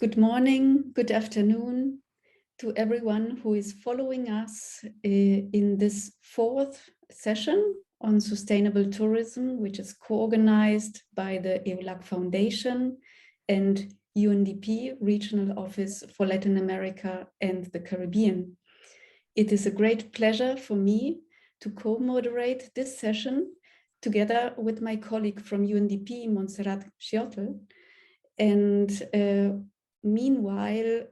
Good morning, good afternoon to everyone who is following us in this fourth session on sustainable tourism, which is co-organized by the EULAC Foundation and UNDP Regional Office for Latin America and the Caribbean. It is a great pleasure for me to co-moderate this session together with my colleague from UNDP, Montserrat Schiottel. And meanwhile,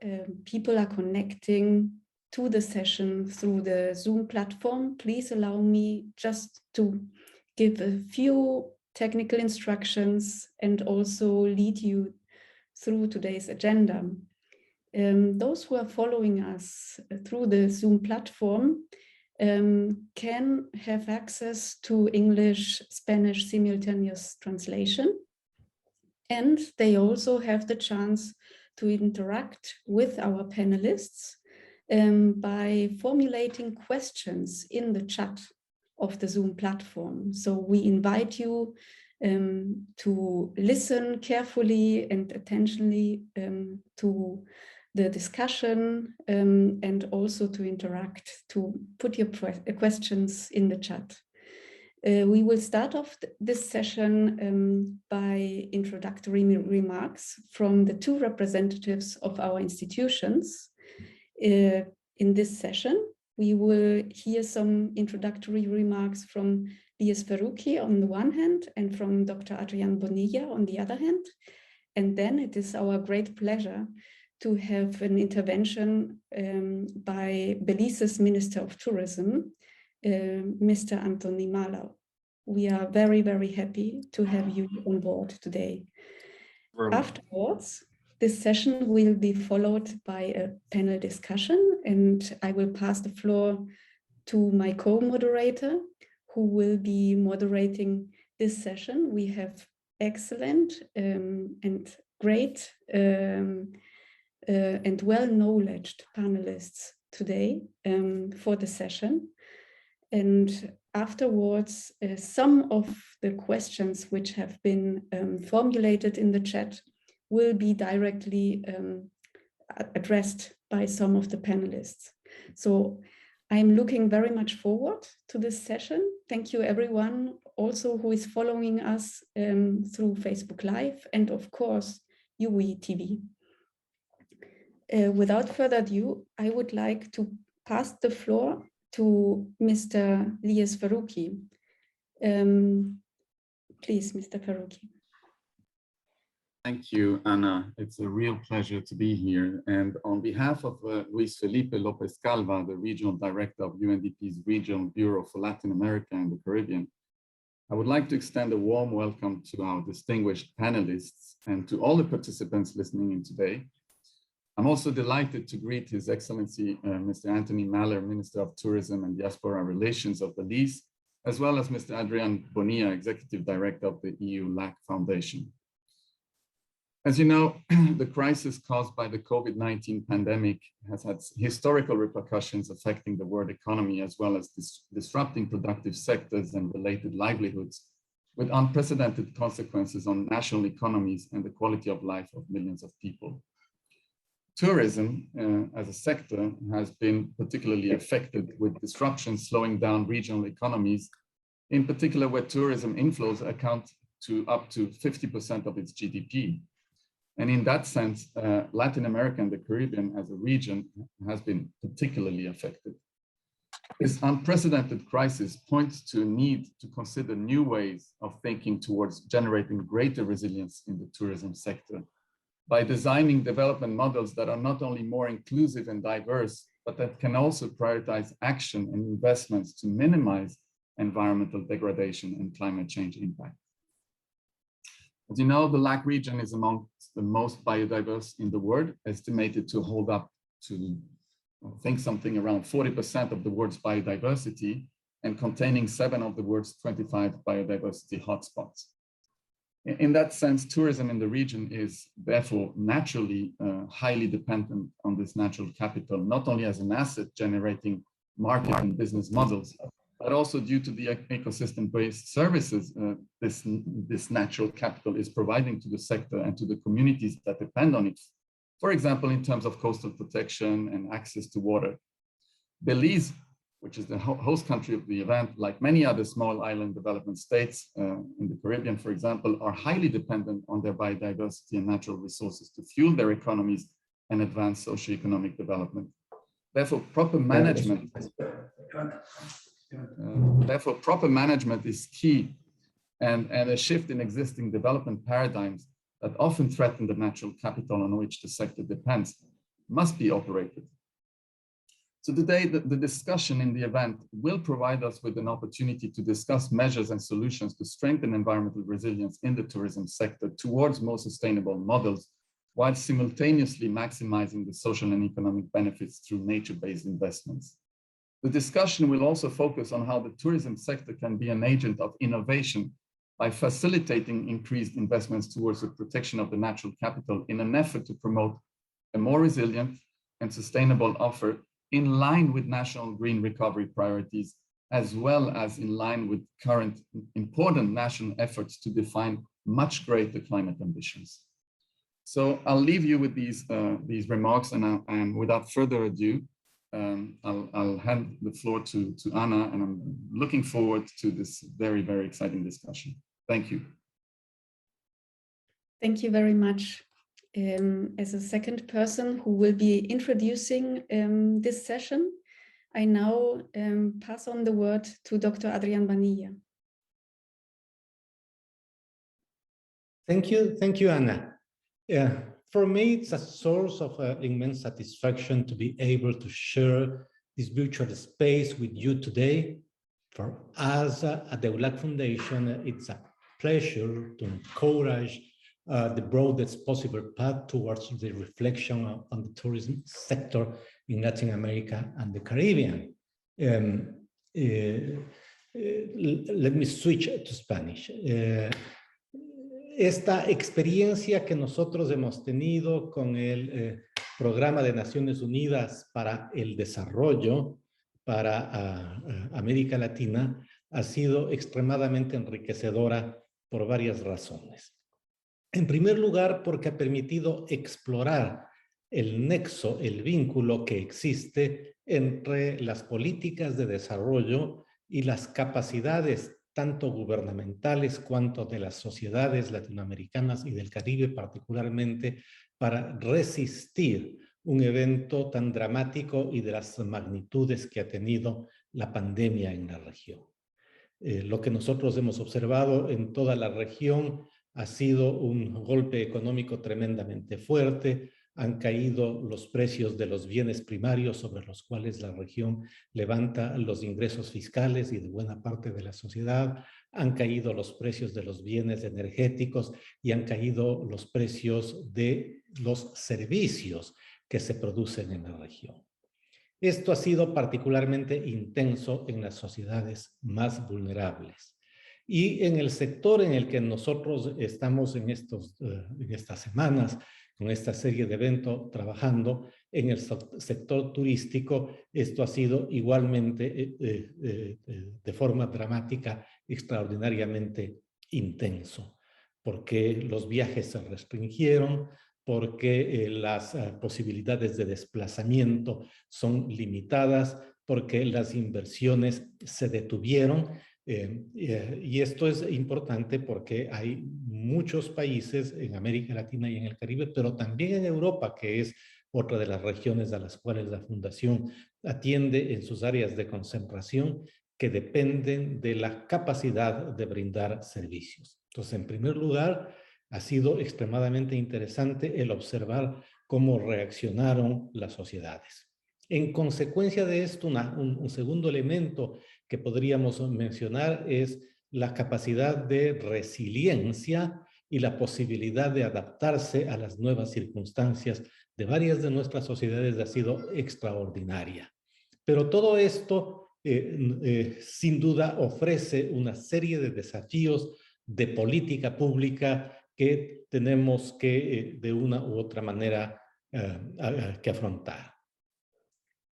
people are connecting to the session through the Zoom platform. Please allow me just to give a few technical instructions and also lead you through today's agenda. Those who are following us through the Zoom platform can have access to English, Spanish simultaneous translation. And they also have the chance to interact with our panelists by formulating questions in the chat of the Zoom platform. So we invite you to listen carefully and attentionally to the discussion and also to interact, to put your questions in the chat. We will start off this session by introductory remarks from the two representatives of our institutions. In this session, we will hear some introductory remarks from Lies Faruqi on the one hand and from Dr. Adrián Bonilla on the other hand. And then it is our great pleasure to have an intervention by Belize's Minister of Tourism, Mr. Anthony Malau. We are very, very happy to have you on board today. Afterwards, this session will be followed by a panel discussion, and I will pass the floor to my co-moderator, who will be moderating this session. We have excellent and great and well-knowledged panelists today for the session. And afterwards, some of the questions which have been formulated in the chat will be directly addressed by some of the panelists. So I'm looking very much forward to this session. Thank you everyone also who is following us through Facebook Live and of course UE TV. Without further ado, I would like to pass the floor to Mr. Lies Faruqi. Please, Mr. Faruqi. Thank you, Anna. It's a real pleasure to be here. And on behalf of Luis Felipe Lopez Calva, the Regional Director of UNDP's Regional Bureau for Latin America and the Caribbean, I would like to extend a warm welcome to our distinguished panelists and to all the participants listening in today. I'm also delighted to greet His Excellency, Mr. Anthony Malau, Minister of Tourism and Diaspora Relations of Belize, as well as Mr. Adrián Bonilla, Executive Director of the EULAC Foundation. As you know, the crisis caused by the COVID-19 pandemic has had historical repercussions affecting the world economy, as well as disrupting productive sectors and related livelihoods, with unprecedented consequences on national economies and the quality of life of millions of people. Tourism as a sector has been particularly affected, with disruptions slowing down regional economies, in particular where tourism inflows account to up to 50% of its GDP. And in that sense, Latin America and the Caribbean as a region has been particularly affected. This unprecedented crisis points to a need to consider new ways of thinking towards generating greater resilience in the tourism sector, by designing development models that are not only more inclusive and diverse, but that can also prioritize action and investments to minimize environmental degradation and climate change impact. As you know, the LAC region is among the most biodiverse in the world, estimated to hold up to, I think, something around 40% of the world's biodiversity, and containing 7 of the world's 25 biodiversity hotspots. In that sense, tourism in the region is therefore naturally highly dependent on this natural capital, not only as an asset generating market and business models, but also due to the ecosystem-based services this natural capital is providing to the sector and to the communities that depend on it for example, in terms of coastal protection and access to water. Belize, which is the host country of the event, like many other small island development states in the Caribbean, for example, are highly dependent on their biodiversity and natural resources to fuel their economies and advance socioeconomic development. Therefore, proper management is key, and a shift in existing development paradigms that often threaten the natural capital on which the sector depends must be operated. So today, the discussion in the event will provide us with an opportunity to discuss measures and solutions to strengthen environmental resilience in the tourism sector towards more sustainable models, while simultaneously maximizing the social and economic benefits through nature-based investments. The discussion will also focus on how the tourism sector can be an agent of innovation by facilitating increased investments towards the protection of the natural capital in an effort to promote a more resilient and sustainable offer in line with national green recovery priorities, as well as in line with current important national efforts to define much greater climate ambitions. So I'll leave you with these remarks, and without further ado, I'll hand the floor to Anna, and I'm looking forward to this very, very exciting discussion. Thank you. Thank you very much. As a second person who will be introducing this session, I now pass on the word to Dr. Adrián Vanilla. Thank you, Anna. For me, it's a source of immense satisfaction to be able to share this virtual space with you today. For us at the ULAC Foundation, it's a pleasure to encourage the broadest possible path towards the reflection on the tourism sector in Latin America and the Caribbean. Let me switch to Spanish. Esta experiencia que nosotros hemos tenido con el Programa de Naciones Unidas para el Desarrollo para América Latina ha sido extremadamente enriquecedora por varias razones. En primer lugar, porque ha permitido explorar el nexo, el vínculo que existe entre las políticas de desarrollo y las capacidades tanto gubernamentales cuanto de las sociedades latinoamericanas y del Caribe particularmente para resistir un evento tan dramático y de las magnitudes que ha tenido la pandemia en la región. Lo que nosotros hemos observado en toda la región ha sido un golpe económico tremendamente fuerte. Han caído los precios de los bienes primarios sobre los cuales la región levanta los ingresos fiscales y de buena parte de la sociedad. Han caído los precios de los bienes energéticos y han caído los precios de los servicios que se producen en la región. Esto ha sido particularmente intenso en las sociedades más vulnerables. Y en el sector en el que nosotros estamos en estas semanas, con esta serie de eventos trabajando, en el sector turístico, esto ha sido igualmente de forma dramática, extraordinariamente intenso, porque los viajes se restringieron, porque las posibilidades de desplazamiento son limitadas, porque las inversiones se detuvieron. Y esto es importante porque hay muchos países en América Latina y en el Caribe, pero también en Europa, que es otra de las regiones a las cuales la Fundación atiende en sus áreas de concentración, que dependen de la capacidad de brindar servicios. Entonces, en primer lugar, ha sido extremadamente interesante el observar cómo reaccionaron las sociedades. En consecuencia de esto, un segundo elemento que podríamos mencionar es la capacidad de resiliencia y la posibilidad de adaptarse a las nuevas circunstancias de varias de nuestras sociedades ha sido extraordinaria. Pero todo esto, sin duda, ofrece una serie de desafíos de política pública que tenemos que, de una u otra manera, que afrontar.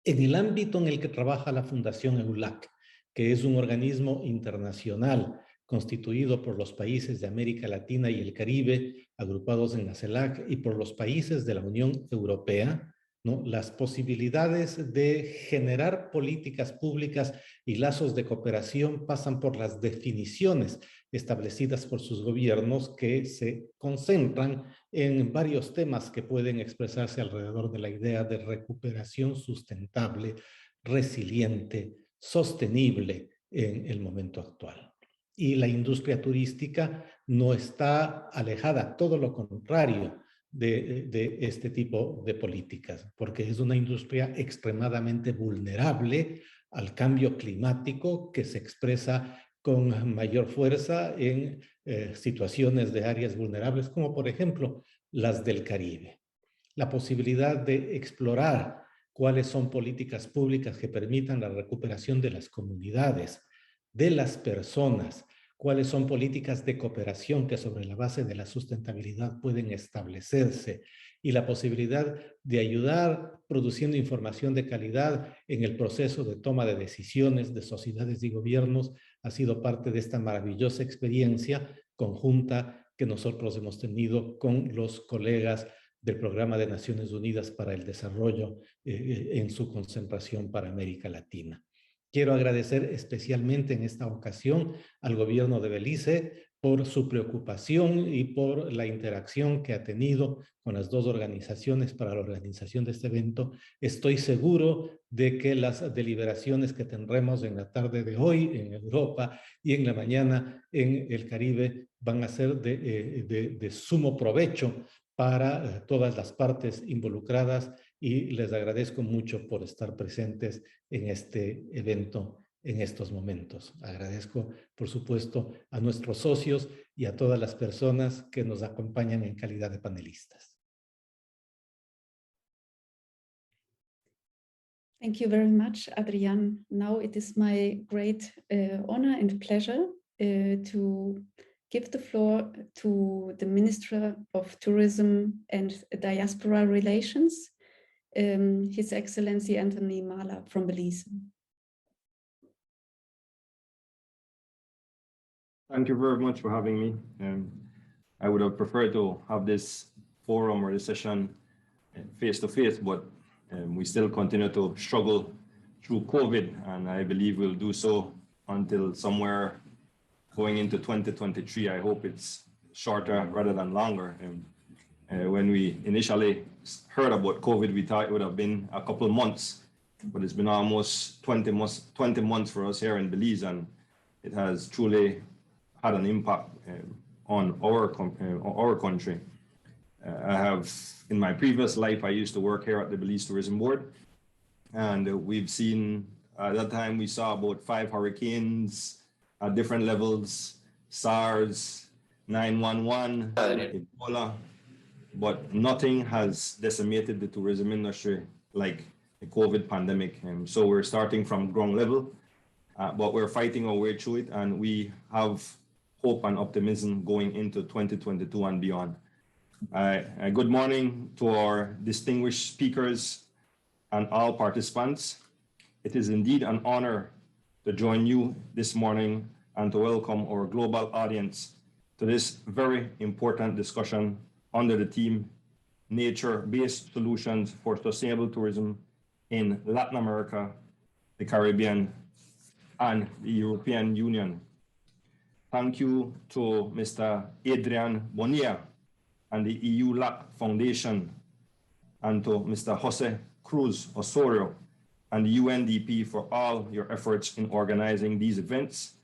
En el ámbito en el que trabaja la Fundación EULAC, que es un organismo internacional constituido por los países de América Latina y el Caribe, agrupados en la CELAC, y por los países de la Unión Europea, ¿no? Las posibilidades de generar políticas públicas y lazos de cooperación pasan por las definiciones establecidas por sus gobiernos, que se concentran en varios temas que pueden expresarse alrededor de la idea de recuperación sustentable, resiliente, sostenible en el momento actual. Y la industria turística no está alejada, todo lo contrario de este tipo de políticas, porque es una industria extremadamente vulnerable al cambio climático, que se expresa con mayor fuerza en situaciones de áreas vulnerables, como por ejemplo las del Caribe. La posibilidad de explorar cuáles son políticas públicas que permitan la recuperación de las comunidades, de las personas, cuáles son políticas de cooperación que sobre la base de la sustentabilidad pueden establecerse, y la posibilidad de ayudar produciendo información de calidad en el proceso de toma de decisiones de sociedades y gobiernos ha sido parte de esta maravillosa experiencia conjunta que nosotros hemos tenido con los colegas del Programa de Naciones Unidas para el Desarrollo en su concentración para América Latina. Quiero agradecer especialmente en esta ocasión al gobierno de Belice por su preocupación y por la interacción que ha tenido con las dos organizaciones para la organización de este evento. Estoy seguro de que las deliberaciones que tendremos en la tarde de hoy en Europa y en la mañana en el Caribe van a ser de sumo provecho para todas las partes involucradas, y les agradezco mucho por estar presentes en este evento en estos momentos. Agradezco, por supuesto, a nuestros socios y a todas las personas que nos acompañan en calidad de panelistas. Thank you very much, Adrián. Now it is my great honor and pleasure to give the floor to the Minister of Tourism and Diaspora Relations, His Excellency Anthony Mala from Belize. Thank you very much for having me. I would have preferred to have this forum or this session face-to-face, but we still continue to struggle through COVID, and I believe we'll do so until somewhere going into 2023. I hope it's shorter rather than longer. When we initially heard about COVID, we thought it would have been a couple of months, but it's been almost 20 months for us here in Belize, and it has truly had an impact on our country. I have, in my previous life, I used to work here at the Belize Tourism Board, and we've seen, at that time we saw about 5 hurricanes at different levels, SARS, 911, Ebola, but nothing has decimated the tourism industry like the COVID pandemic. And so we're starting from ground level, but we're fighting our way through it, and we have hope and optimism going into 2022 and beyond. Good morning to our distinguished speakers and all participants. It is indeed an honor to join you this morning and to welcome our global audience to this very important discussion under the theme Nature-Based Solutions for Sustainable Tourism in Latin America, the Caribbean, and the European Union. Thank you to Mr. Adrián Bonilla and the EU-LAC Foundation, and to Mr. Jose Cruz Osorio and the UNDP for all your efforts in organizing these events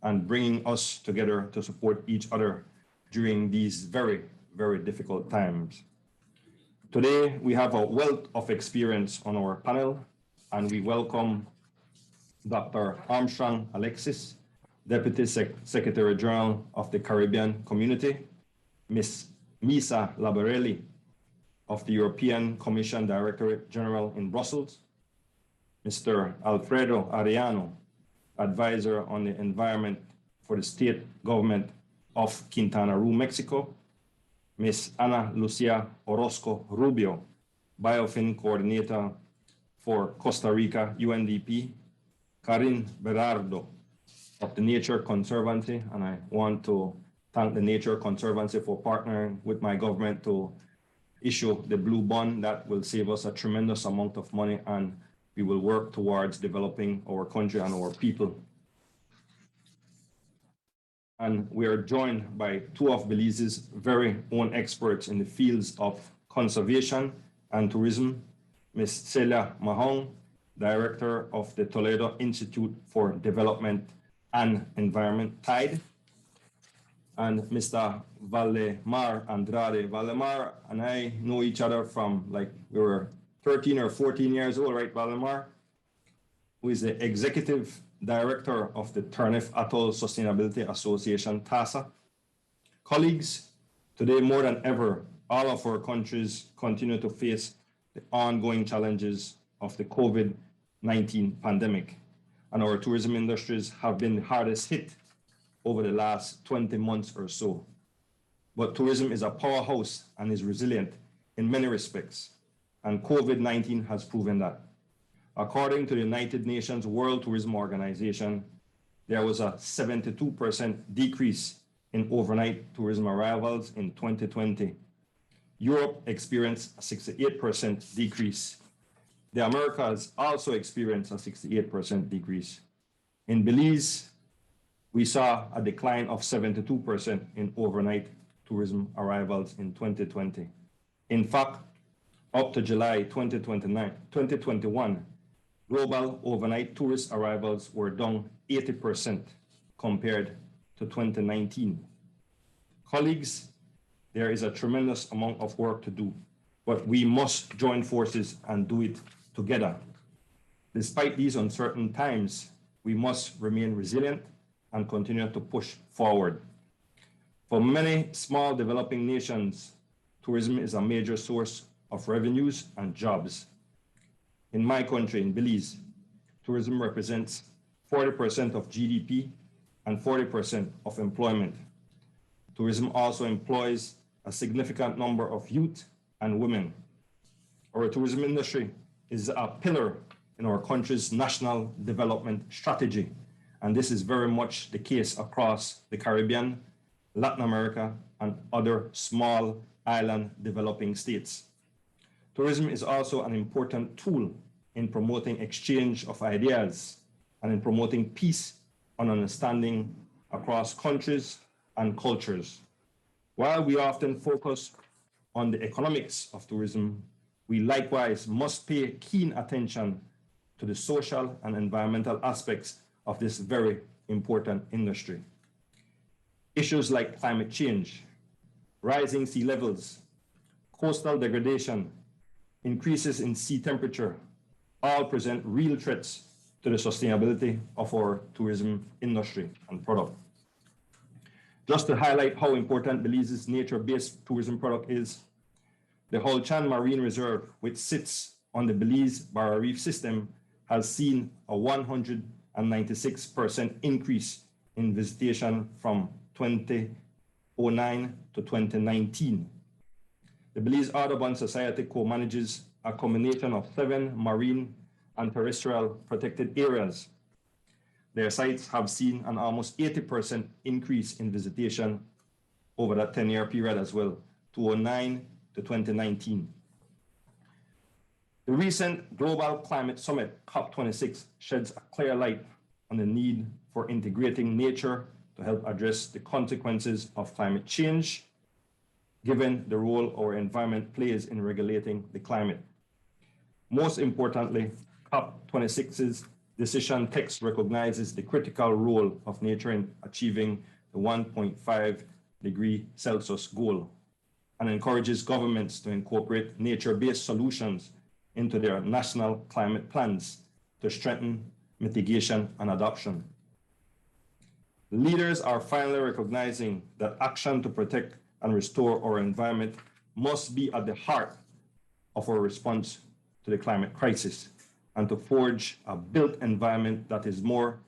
and bringing us together to support each other during these very, very difficult times. Today, we have a wealth of experience on our panel, and we welcome Dr. Armstrong Alexis, Deputy Secretary General of the Caribbean Community, Ms. Misa Labarelli of the European Commission Directorate General in Brussels, Mr. Alfredo Arellano, Advisor on the Environment for the State Government of Quintana Roo, Mexico, Ms. Ana Lucia Orozco Rubio, Biofin Coordinator for Costa Rica, UNDP, Karin Berardo, of the Nature Conservancy, and I want to thank the Nature Conservancy for partnering with my government to issue the blue bond that will save us a tremendous amount of money, and we will work towards developing our country and our people. And we are joined by two of Belize's very own experts in the fields of conservation and tourism, Ms. Celia Mahong, Director of the Toledo Institute for Development and Environment, TIDE, and Mr. Valdemar Andrade. Valdemar and I know each other from like we were 13 or 14 years old, right, Valdemar? Who is the Executive Director of the Turneffe Atoll Sustainability Association, TASA. Colleagues, today more than ever, all of our countries continue to face the ongoing challenges of the COVID-19 pandemic, and our tourism industries have been the hardest hit over the last 20 months or so. But tourism is a powerhouse and is resilient in many respects, and COVID-19 has proven that. According to the United Nations World Tourism Organization, there was a 72% decrease in overnight tourism arrivals in 2020. Europe experienced a 68% decrease. The Americas also experienced a 68% decrease. In Belize, we saw a decline of 72% in overnight tourism arrivals in 2020. In fact, up to July 2021, global overnight tourist arrivals were down 80% compared to 2019. Colleagues, there is a tremendous amount of work to do, but we must join forces and do it together. Despite these uncertain times, we must remain resilient and continue to push forward. For many small developing nations, tourism is a major source of revenues and jobs. In my country, in Belize, tourism represents 40% of GDP and 40% of employment. Tourism also employs a significant number of youth and women. Our tourism industry is a pillar in our country's national development strategy, and this is very much the case across the Caribbean, Latin America, and other small island developing states. Tourism is also an important tool in promoting exchange of ideas and in promoting peace and understanding across countries and cultures. While we often focus on the economics of tourism, we likewise must pay keen attention to the social and environmental aspects of this very important industry. Issues like climate change, rising sea levels, coastal degradation, increases in sea temperature, all present real threats to the sustainability of our tourism industry and product. Just to highlight how important Belize's nature-based tourism product is, the Holchan Marine Reserve, which sits on the Belize Barrier Reef system, has seen a 196% increase in visitation from 2009 to 2019. The Belize Audubon Society co-manages a combination of 7 marine and terrestrial protected areas. Their sites have seen an almost 80% increase in visitation over that 10-year period as well, 2009 to 2019. The recent Global Climate Summit, COP26, sheds a clear light on the need for integrating nature to help address the consequences of climate change, given the role our environment plays in regulating the climate. Most importantly, COP26's decision text recognizes the critical role of nature in achieving the 1.5 degree Celsius goal and encourages governments to incorporate nature-based solutions into their national climate plans to strengthen mitigation and adoption. Leaders are finally recognizing that action to protect and restore our environment must be at the heart of our response to the climate crisis, and to forge a built environment that is more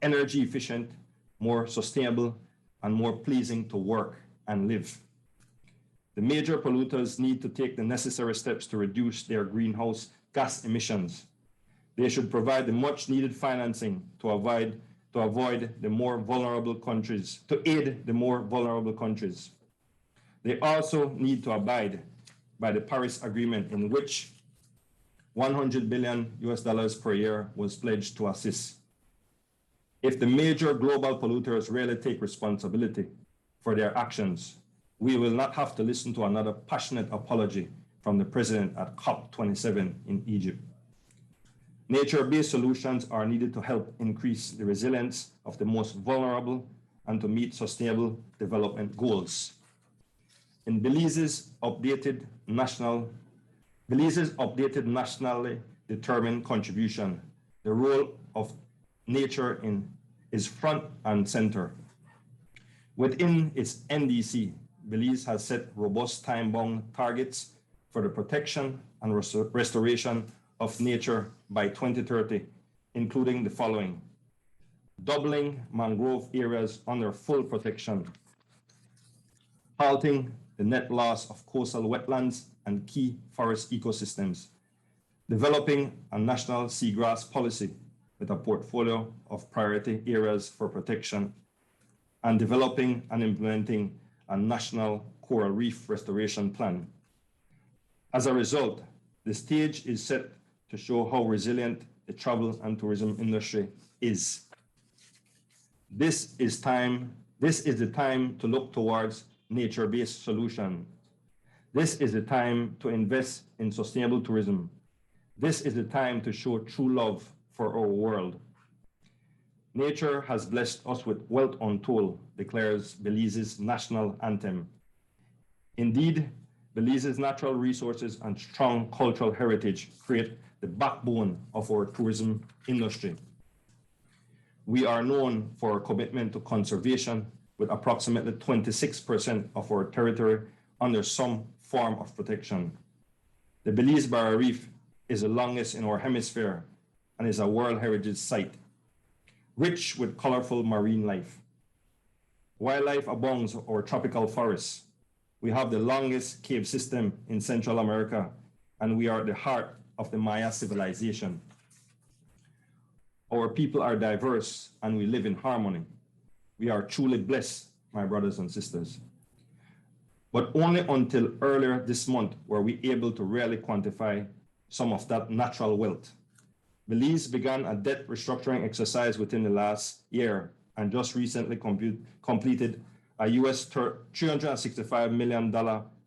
energy efficient, more sustainable, and more pleasing to work and live. The major polluters need to take the necessary steps to reduce their greenhouse gas emissions. They should provide the much needed financing to avoid to avoid the more vulnerable countries, to aid the more vulnerable countries. They also need to abide by the Paris Agreement, in which $100 billion per year was pledged to assist. If the major global polluters really take responsibility for their actions, we will not have to listen to another passionate apology from the president at COP27 in Egypt. Nature-based solutions are needed to help increase the resilience of the most vulnerable and to meet sustainable development goals. In Belize's updated nationally determined contribution, the role of nature is front and center. Within its NDC, Belize has set robust time-bound targets for the protection and restoration of nature by 2030, including the following: doubling mangrove areas under full protection, halting the net loss of coastal wetlands and key forest ecosystems, developing a national seagrass policy with a portfolio of priority areas for protection, and developing and implementing a national coral reef restoration plan. As a result, the stage is set to show how resilient the travel and tourism industry is. This is the time to look towards nature-based solutions. This is the time to invest in sustainable tourism. This is the time to show true love for our world. Nature has blessed us with wealth untold, declares Belize's national anthem. Indeed, Belize's natural resources and strong cultural heritage create the backbone of our tourism industry. We are known for our commitment to conservation, with approximately 26% of our territory under some form of protection. The Belize Barrier Reef is the longest in our hemisphere and is a World Heritage Site, rich with colorful marine life. Wildlife abounds our tropical forests. We have the longest cave system in Central America, and we are at the heart of the Maya civilization. Our people are diverse and we live in harmony. We are truly blessed, my brothers and sisters. But only until earlier this month were we able to really quantify some of that natural wealth. Belize began a debt restructuring exercise within the last year and just recently completed a US $365 million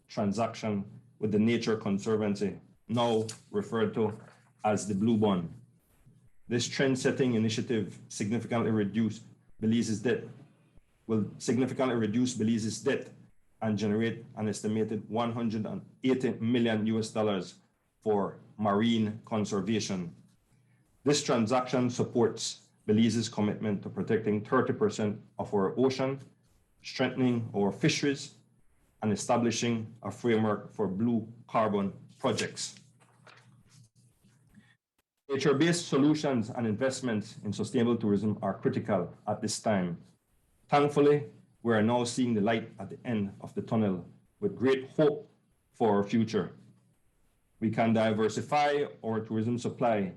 transaction with the Nature Conservancy, now referred to as the Blue Bond. This trend-setting initiative will significantly reduce Belize's debt and generate an estimated $180 million for marine conservation. This transaction supports Belize's commitment to protecting 30% of our ocean, strengthening our fisheries, and establishing a framework for blue carbon projects. Nature-based solutions and investments in sustainable tourism are critical at this time. Thankfully, we are now seeing the light at the end of the tunnel with great hope for our future. We can diversify our tourism supply,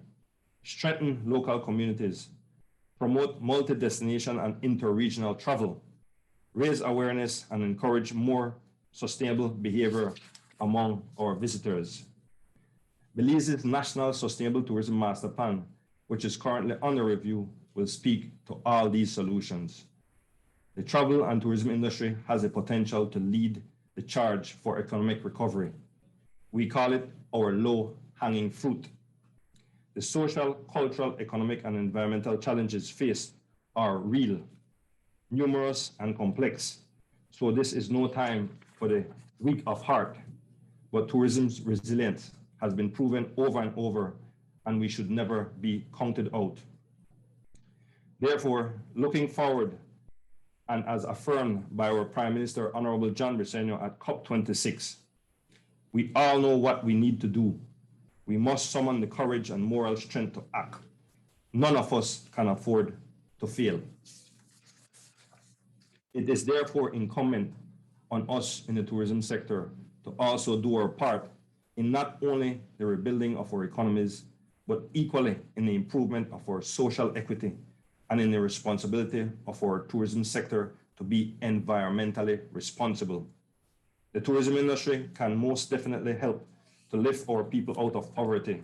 strengthen local communities, promote multi-destination and inter-regional travel, raise awareness and encourage more sustainable behavior among our visitors. Belize's National Sustainable Tourism Master Plan, which is currently under review, will speak to all these solutions. The travel and tourism industry has the potential to lead the charge for economic recovery. We call it our low-hanging fruit. The social, cultural, economic, and environmental challenges faced are real, numerous, and complex. So this is no time for the weak of heart, but tourism's resilience has been proven over and over, and we should never be counted out. Therefore, looking forward, and as affirmed by our Prime Minister, Honorable John Briceño at COP26, we all know what we need to do. We must summon the courage and moral strength to act. None of us can afford to fail. It is therefore incumbent on us in the tourism sector to also do our part in not only the rebuilding of our economies, but equally in the improvement of our social equity and in the responsibility of our tourism sector to be environmentally responsible. The tourism industry can most definitely help to lift our people out of poverty,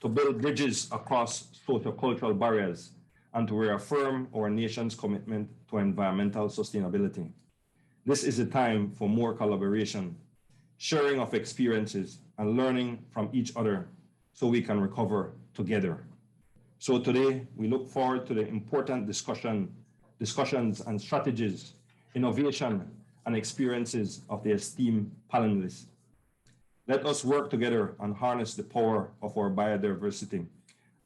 to build bridges across socio-cultural barriers, and to reaffirm our nation's commitment to environmental sustainability. This is a time for more collaboration, sharing of experiences, and learning from each other so we can recover together. So today, we look forward to the important discussions and strategies, innovation, and experiences of the esteemed panelists. Let us work together and harness the power of our biodiversity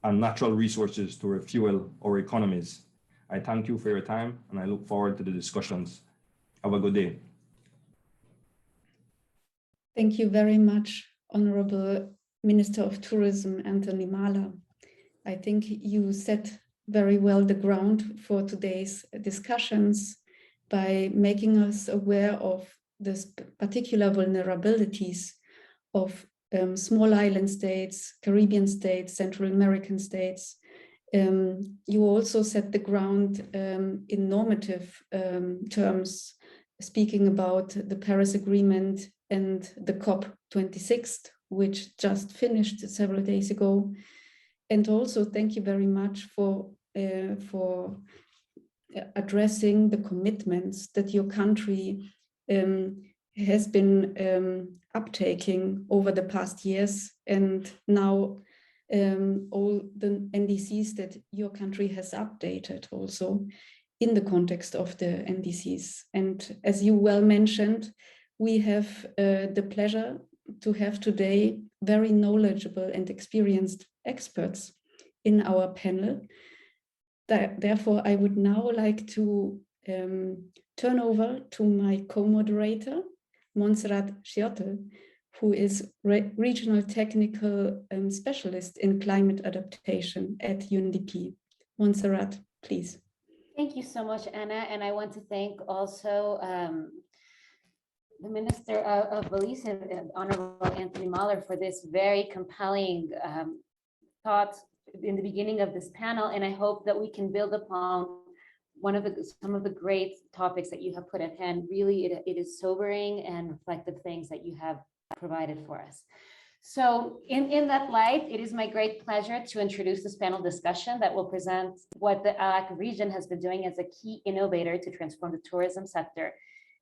and natural resources to refuel our economies. I thank you for your time, and I look forward to the discussions. Have a good day. Thank you very much, Honorable Minister of Tourism, Anthony Mahler. I think you set very well the ground for today's discussions by making us aware of the particular vulnerabilities of small island states, Caribbean states, Central American states. You also set the ground in normative terms, speaking about the Paris Agreement and the COP26, which just finished several days ago. And also thank you very much for addressing the commitments that your country has been uptaking over the past years, and now all the NDCs that your country has updated also in the context of the NDCs. And as you well mentioned, we have the pleasure to have today very knowledgeable and experienced experts in our panel. Therefore, I would now like to turn over to my co-moderator, Montserrat Schiottel, who is Regional Technical Specialist in Climate Adaptation at UNDP. Montserrat, please. Thank you so much, Anna. And I want to thank also the Minister of Belize, Honorable Anthony Mahler, for this very compelling thoughts in the beginning of this panel. And I hope that we can build upon some of the great topics that you have put at hand. Really, it is sobering and reflective things that you have provided for us. So in that light, it is my great pleasure to introduce this panel discussion that will present what the ALAC region has been doing as a key innovator to transform the tourism sector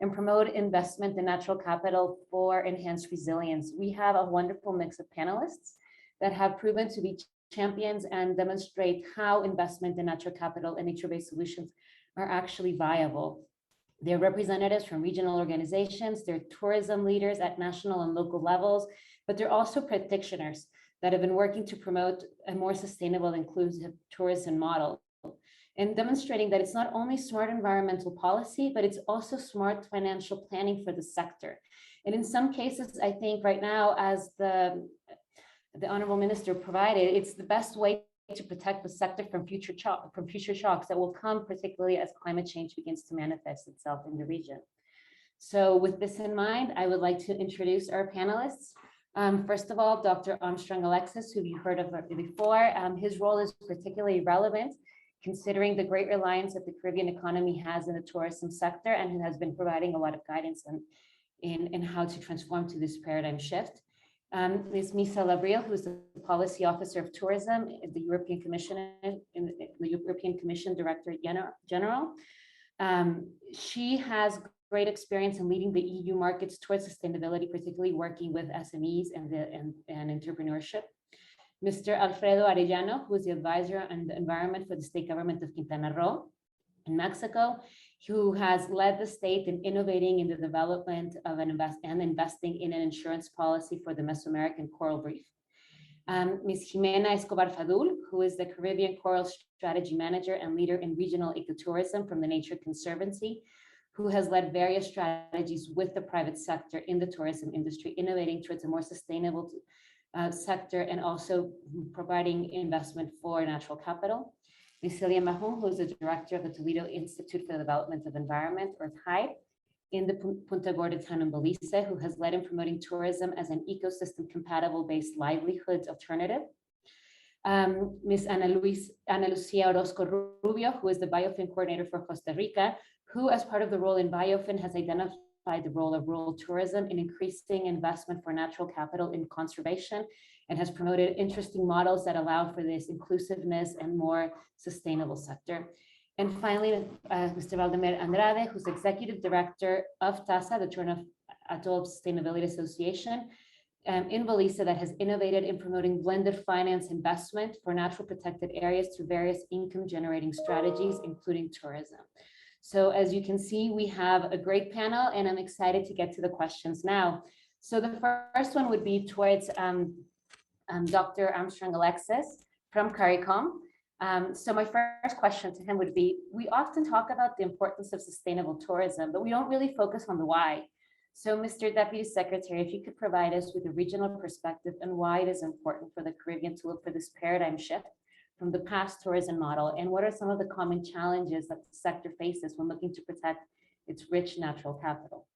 and promote investment in natural capital for enhanced resilience. We have a wonderful mix of panelists that have proven to be champions and demonstrate how investment in natural capital and nature-based solutions are actually viable. They're representatives from regional organizations, they're tourism leaders at national and local levels, but they're also practitioners that have been working to promote a more sustainable, inclusive tourism model, and demonstrating that it's not only smart environmental policy, but it's also smart financial planning for the sector. And in some cases, I think right now, as the Honorable Minister provided, it's the best way to protect the sector from future shocks that will come, particularly as climate change begins to manifest itself in the region. So with this in mind, I would like to introduce our panelists. First of all, Dr. Armstrong Alexis, who you heard of before. His role is particularly relevant considering the great reliance that the Caribbean economy has in the tourism sector, and who has been providing a lot of guidance in how to transform to this paradigm shift. Ms. Misa Labril, who's the Policy Officer of Tourism at the European Commission, the European Commission Director General. She has great experience in leading the EU markets towards sustainability, particularly working with SMEs and entrepreneurship. Mr. Alfredo Arellano, who is the Advisor on the Environment for the State Government of Quintana Roo in Mexico, who has led the state in innovating in the development of investing in an insurance policy for the Mesoamerican coral reef. Ms. Jimena Escobar Fadul, who is the Caribbean Coral Strategy Manager and leader in regional ecotourism from the Nature Conservancy, who has led various strategies with the private sector in the tourism industry, innovating towards a more sustainable sector and also providing investment for natural capital. Ms. Celia Mahon, who is the director of the Toledo Institute for the Development of Environment, or TIDE, in the Punta Gorda town in Belize, who has led in promoting tourism as an ecosystem compatible based livelihoods alternative. Ms. Ana Lucia Orozco Rubio, who is the Biofin coordinator for Costa Rica, who as part of the role in Biofin has identified the role of rural tourism in increasing investment for natural capital in conservation and has promoted interesting models that allow for this inclusiveness and more sustainable sector. And finally, Mr. Valdemar Andrade, who's Executive Director of TASA, the Toronto Atoll Sustainability Association, in Belize, that has innovated in promoting blended finance investment for natural protected areas through various income generating strategies, including tourism. So as you can see, we have a great panel and I'm excited to get to the questions now. So the first one would be towards Dr. Armstrong Alexis from CARICOM. So my first question to him would be, we often talk about the importance of sustainable tourism, but we don't really focus on the why. So Mr. Deputy Secretary, if you could provide us with a regional perspective and why it is important for the Caribbean to look for this paradigm shift from the past tourism model, and what are some of the common challenges that the sector faces when looking to protect its rich natural capital?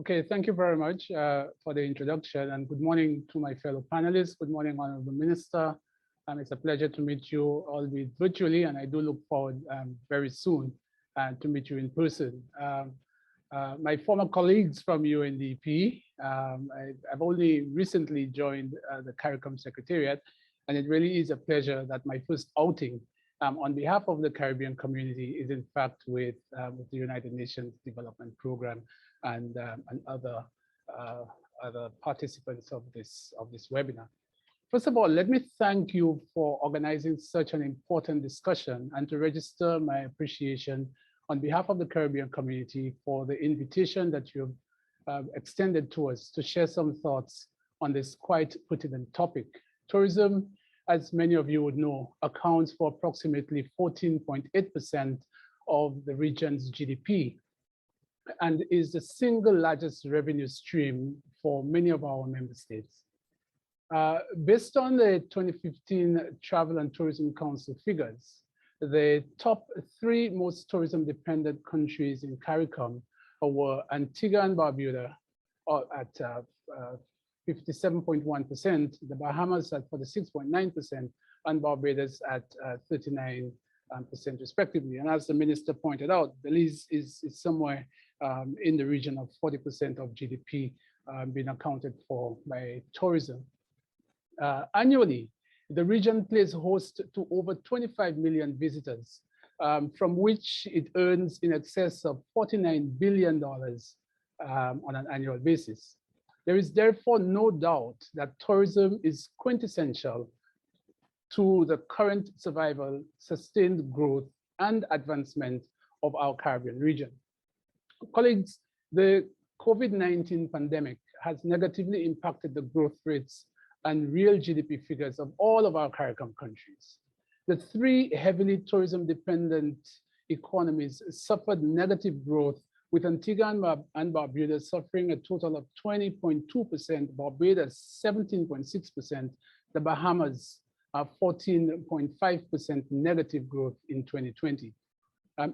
Okay, thank you very much for the introduction, and good morning to my fellow panelists. Good morning, Honorable Minister. It's a pleasure to meet you, albeit virtually, and I do look forward very soon to meet you in person. My former colleagues from UNDP, I've only recently joined the CARICOM Secretariat, and it really is a pleasure that my first outing on behalf of the Caribbean community is in fact with the United Nations Development Program and other participants of this webinar. First of all, let me thank you for organizing such an important discussion and to register my appreciation on behalf of the Caribbean community for the invitation that you've extended to us to share some thoughts on this quite pertinent topic. Tourism, as many of you would know, accounts for approximately 14.8% of the region's GDP and is the single largest revenue stream for many of our member states. Based on the 2015 Travel and Tourism Council figures, the top 3 most tourism-dependent countries in CARICOM were Antigua and Barbuda at 57.1%, the Bahamas at 46.9%, and Barbados at 39% respectively. And as the minister pointed out, Belize is somewhere in the region of 40% of GDP being accounted for by tourism. Annually, the region plays host to over 25 million visitors, from which it earns in excess of $49 billion on an annual basis. There is therefore no doubt that tourism is quintessential to the current survival, sustained growth, and advancement of our Caribbean region. Colleagues, the COVID-19 pandemic has negatively impacted the growth rates and real GDP figures of all of our CARICOM countries. The 3 heavily tourism-dependent economies suffered negative growth, with Antigua and Barbuda suffering a total of 20.2%, Barbados 17.6%, the Bahamas 14.5% negative growth in 2020.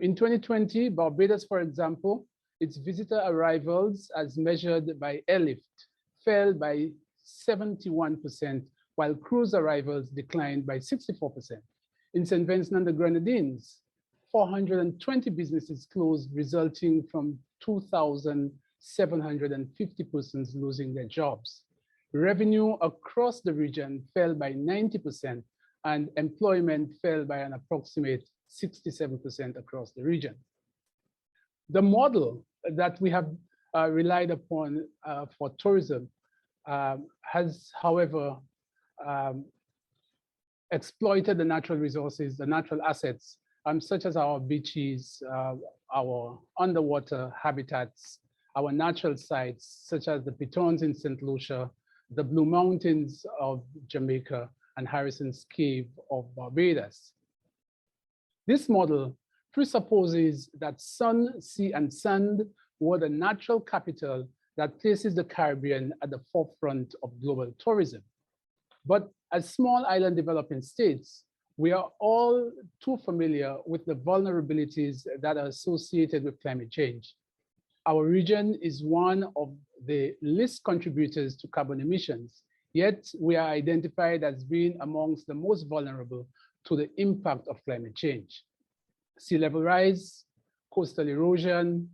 In 2020, Barbados, for example, its visitor arrivals as measured by airlift fell by 71%, while cruise arrivals declined by 64%. In St. Vincent and the Grenadines, 420 businesses closed, resulting from 2,750 persons losing their jobs. Revenue across the region fell by 90%, and employment fell by an approximate 67% across the region. The model that we have relied upon for tourism has, however, exploited the natural resources, the natural assets, such as our beaches, our underwater habitats, our natural sites, such as the Pitons in St. Lucia, the Blue Mountains of Jamaica, and Harrison's Cave of Barbados. This model presupposes that sun, sea, and sand were the natural capital that places the Caribbean at the forefront of global tourism. But as small island developing states, we are all too familiar with the vulnerabilities that are associated with climate change. Our region is one of the least contributors to carbon emissions, Yet we are identified as being amongst the most vulnerable to the impact of climate change. Sea level rise, coastal erosion,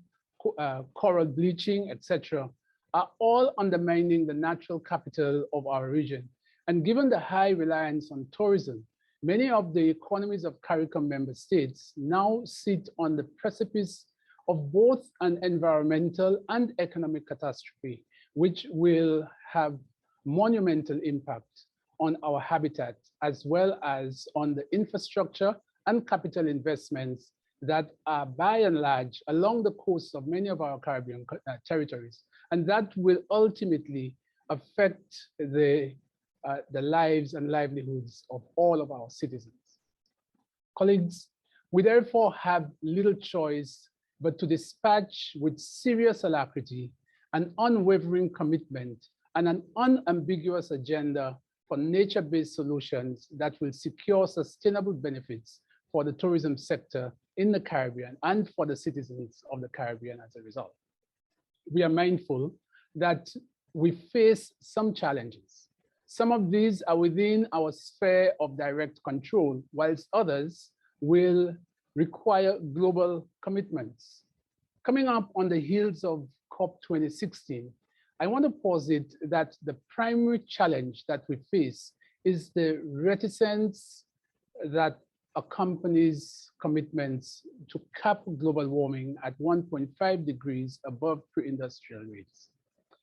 coral bleaching, etc., are all undermining the natural capital of our region. And given the high reliance on tourism, many of the economies of CARICOM member states now sit on the precipice of both an environmental and economic catastrophe, which will have monumental impact on our habitat, as well as on the infrastructure and capital investments that are by and large along the coast of many of our Caribbean territories. And that will ultimately affect the lives and livelihoods of all of our citizens. Colleagues, we therefore have little choice but to dispatch with serious alacrity, an unwavering commitment, and an unambiguous agenda for nature-based solutions that will secure sustainable benefits for the tourism sector in the Caribbean and for the citizens of the Caribbean as a result. We are mindful that we face some challenges. Some of these are within our sphere of direct control, whilst others will require global commitments. Coming up on the heels of COP 2016, I want to posit that the primary challenge that we face is the reticence that accompanies commitments to cap global warming at 1.5 degrees above pre-industrial rates.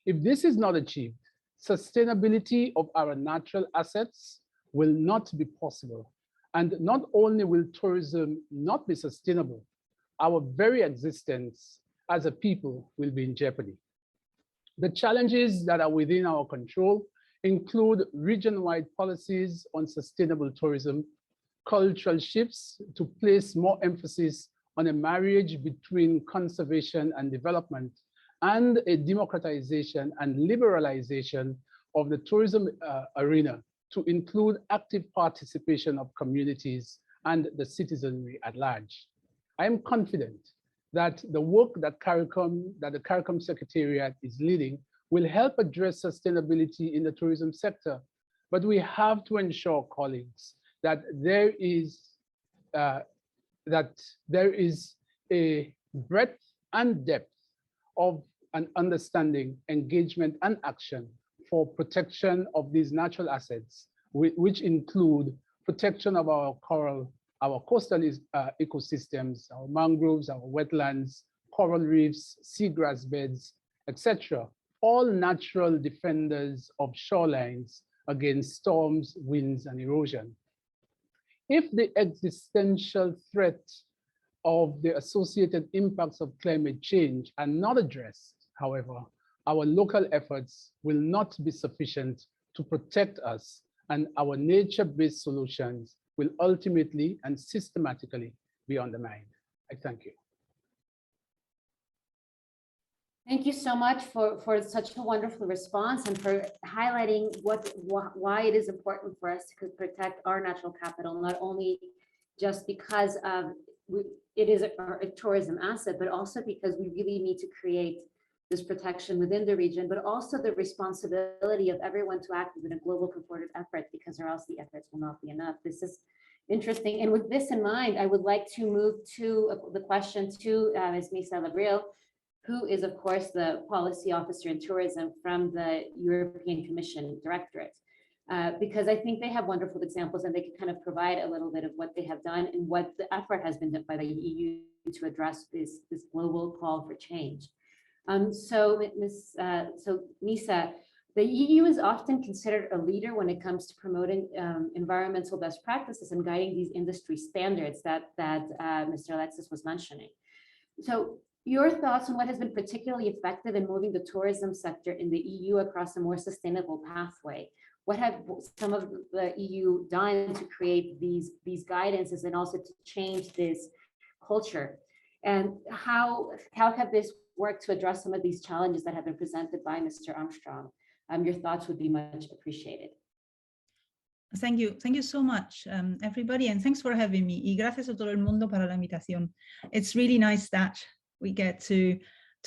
If this is not achieved, sustainability of our natural assets will not be possible. And not only will tourism not be sustainable, our very existence as a people will be in jeopardy. The challenges that are within our control include region-wide policies on sustainable tourism, cultural shifts to place more emphasis on a marriage between conservation and development, and a democratization and liberalization of the tourism arena to include active participation of communities and the citizenry at large. I am confident that the work that the CARICOM Secretariat is leading will help address sustainability in the tourism sector. But we have to ensure, colleagues, that there is a breadth and depth of an understanding, engagement, and action for protection of these natural assets, which include protection of our coral, our coastal ecosystems, our mangroves, our wetlands, coral reefs, seagrass beds, etc. All natural defenders of shorelines against storms, winds, and erosion. If the existential threat of the associated impacts of climate change are not addressed, however, our local efforts will not be sufficient to protect us, and our nature-based solutions will ultimately and systematically be undermined. I thank you. Thank you so much for such a wonderful response and for highlighting why it is important for us to protect our natural capital, not only just because it is a tourism asset, but also because we really need to create this protection within the region, but also the responsibility of everyone to act within a global concerted effort, because or else the efforts will not be enough. This is interesting. And with this in mind, I would like to move to the question to Ms. Misa Labril, who is, of course, the policy officer in tourism from the European Commission Directorate, because I think they have wonderful examples and they can kind of provide a little bit of what they have done and what the effort has been done by the EU to address this global call for change. So Misa, the EU is often considered a leader when it comes to promoting environmental best practices and guiding these industry standards that Mr. Alexis was mentioning. So your thoughts on what has been particularly effective in moving the tourism sector in the EU across a more sustainable pathway? What have some of the EU done to create these guidances and also to change this culture? And how have this worked to address some of these challenges that have been presented by Mr. Armstrong? Your thoughts would be much appreciated. Thank you so much, everybody, and thanks for having me. Y gracias a todo el mundo para la invitación. It's really nice that we get to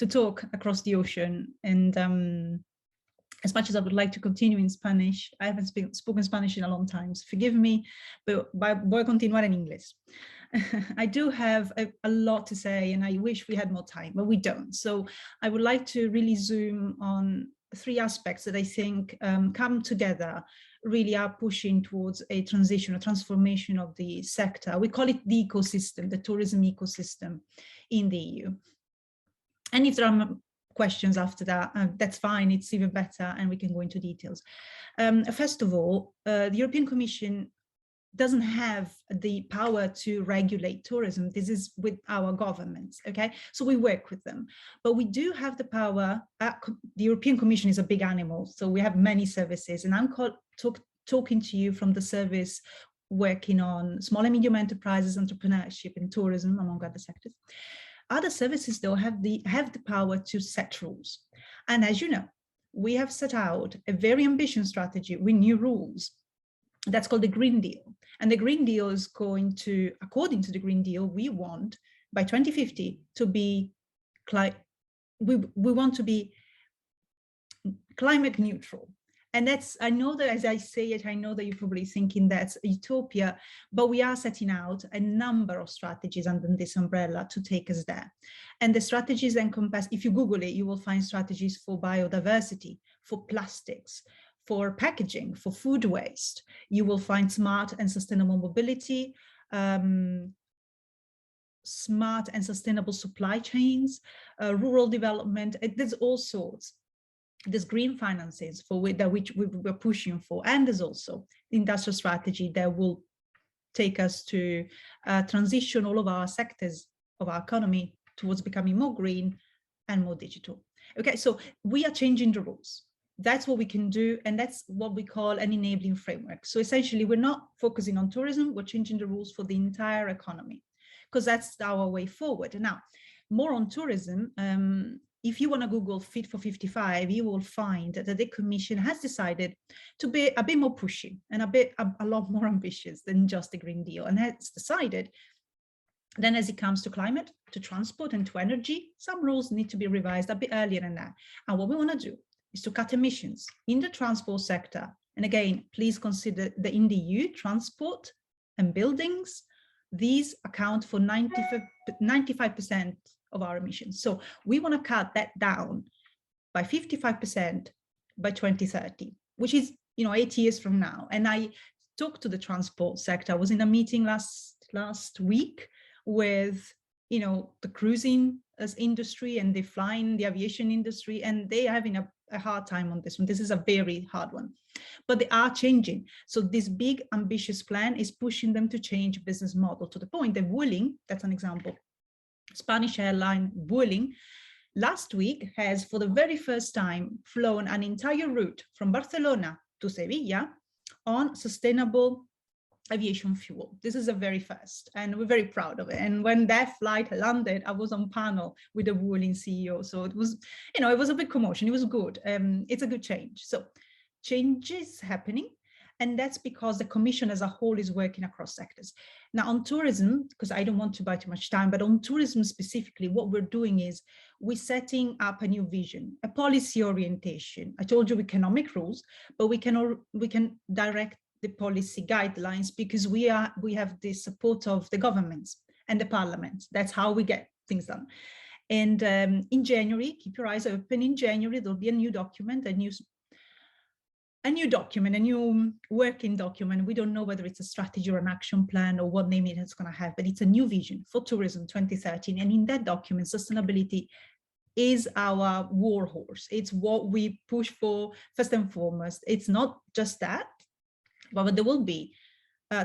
talk across the ocean, and as much as I would like to continue in Spanish, I haven't spoken Spanish in a long time, so forgive me, but voy a continuar en inglés. I do have a lot to say, and I wish we had more time, but we don't. So I would like to really zoom on 3 aspects that I think come together, really are pushing towards a transition, a transformation of the sector. We call it the ecosystem, the tourism ecosystem in the EU. And if there are questions after that, that's fine, it's even better, and we can go into details. First of all, the European Commission doesn't have the power to regulate tourism. This is with our governments, okay? So we work with them, but we do have the power. The European Commission is a big animal, so we have many services, and I'm talking to you from the service working on small and medium enterprises, entrepreneurship, and tourism, among other sectors. Other services, though, have the power to set rules. And as you know, we have set out a very ambitious strategy with new rules. That's called the Green Deal. And the Green Deal is going to, according to the Green Deal, we want by 2050 to be, we want to be climate neutral. And that's, I know that as I say it, I know that you're probably thinking that's utopia, but we are setting out a number of strategies under this umbrella to take us there. And the strategies encompass, if you Google it, you will find strategies for biodiversity, for plastics, for packaging, for food waste. You will find smart and sustainable mobility, smart and sustainable supply chains, rural development. There's all sorts. There's green finances for which we're pushing for, and there's also the industrial strategy that will take us to transition all of our sectors of our economy towards becoming more green and more digital. Okay, so we are changing the rules. That's what we can do, and that's what we call an enabling framework. So essentially, we're not focusing on tourism, we're changing the rules for the entire economy, because that's our way forward. And now, more on tourism, if you want to Google Fit for 55, you will find that the Commission has decided to be a bit more pushy and a lot more ambitious than just the Green Deal, and has decided then as it comes to climate, to transport, and to energy, some rules need to be revised a bit earlier than that. And what we want to do is to cut emissions in the transport sector. And again, please consider that in the EU, transport and buildings, these account for 95% of our emissions. So we want to cut that down by 55% by 2030, which is, 8 years from now. And I talked to the transport sector. I was in a meeting last week with, the cruising as industry and the aviation industry, and they are having a hard time on this one. This is a very hard one, but they are changing. So this big ambitious plan is pushing them to change business model to the point that Vueling, that's an example, Spanish airline Vueling, last week has for the very first time flown an entire route from Barcelona to Sevilla on sustainable aviation fuel. This is a very first, and we're very proud of it. And when that flight landed, I was on panel with the Vueling CEO. So it was, it was a big commotion. It was good. It's a good change. So change is happening. And that's because the Commission as a whole is working across sectors. Now on tourism, because I don't want to buy too much time, but on tourism specifically, what we're doing is we're setting up a new vision, a policy orientation. I told you we cannot make rules, but we can direct the policy guidelines, because we have the support of the governments and the parliaments. That's how we get things done. And in January, keep your eyes open. In January, there'll be a new document, a new working document. We don't know whether it's a strategy or an action plan or what name it's going to have, but it's a new vision for tourism 2013. And in that document, sustainability is our war horse. It's what we push for first and foremost. It's not just that, but there will be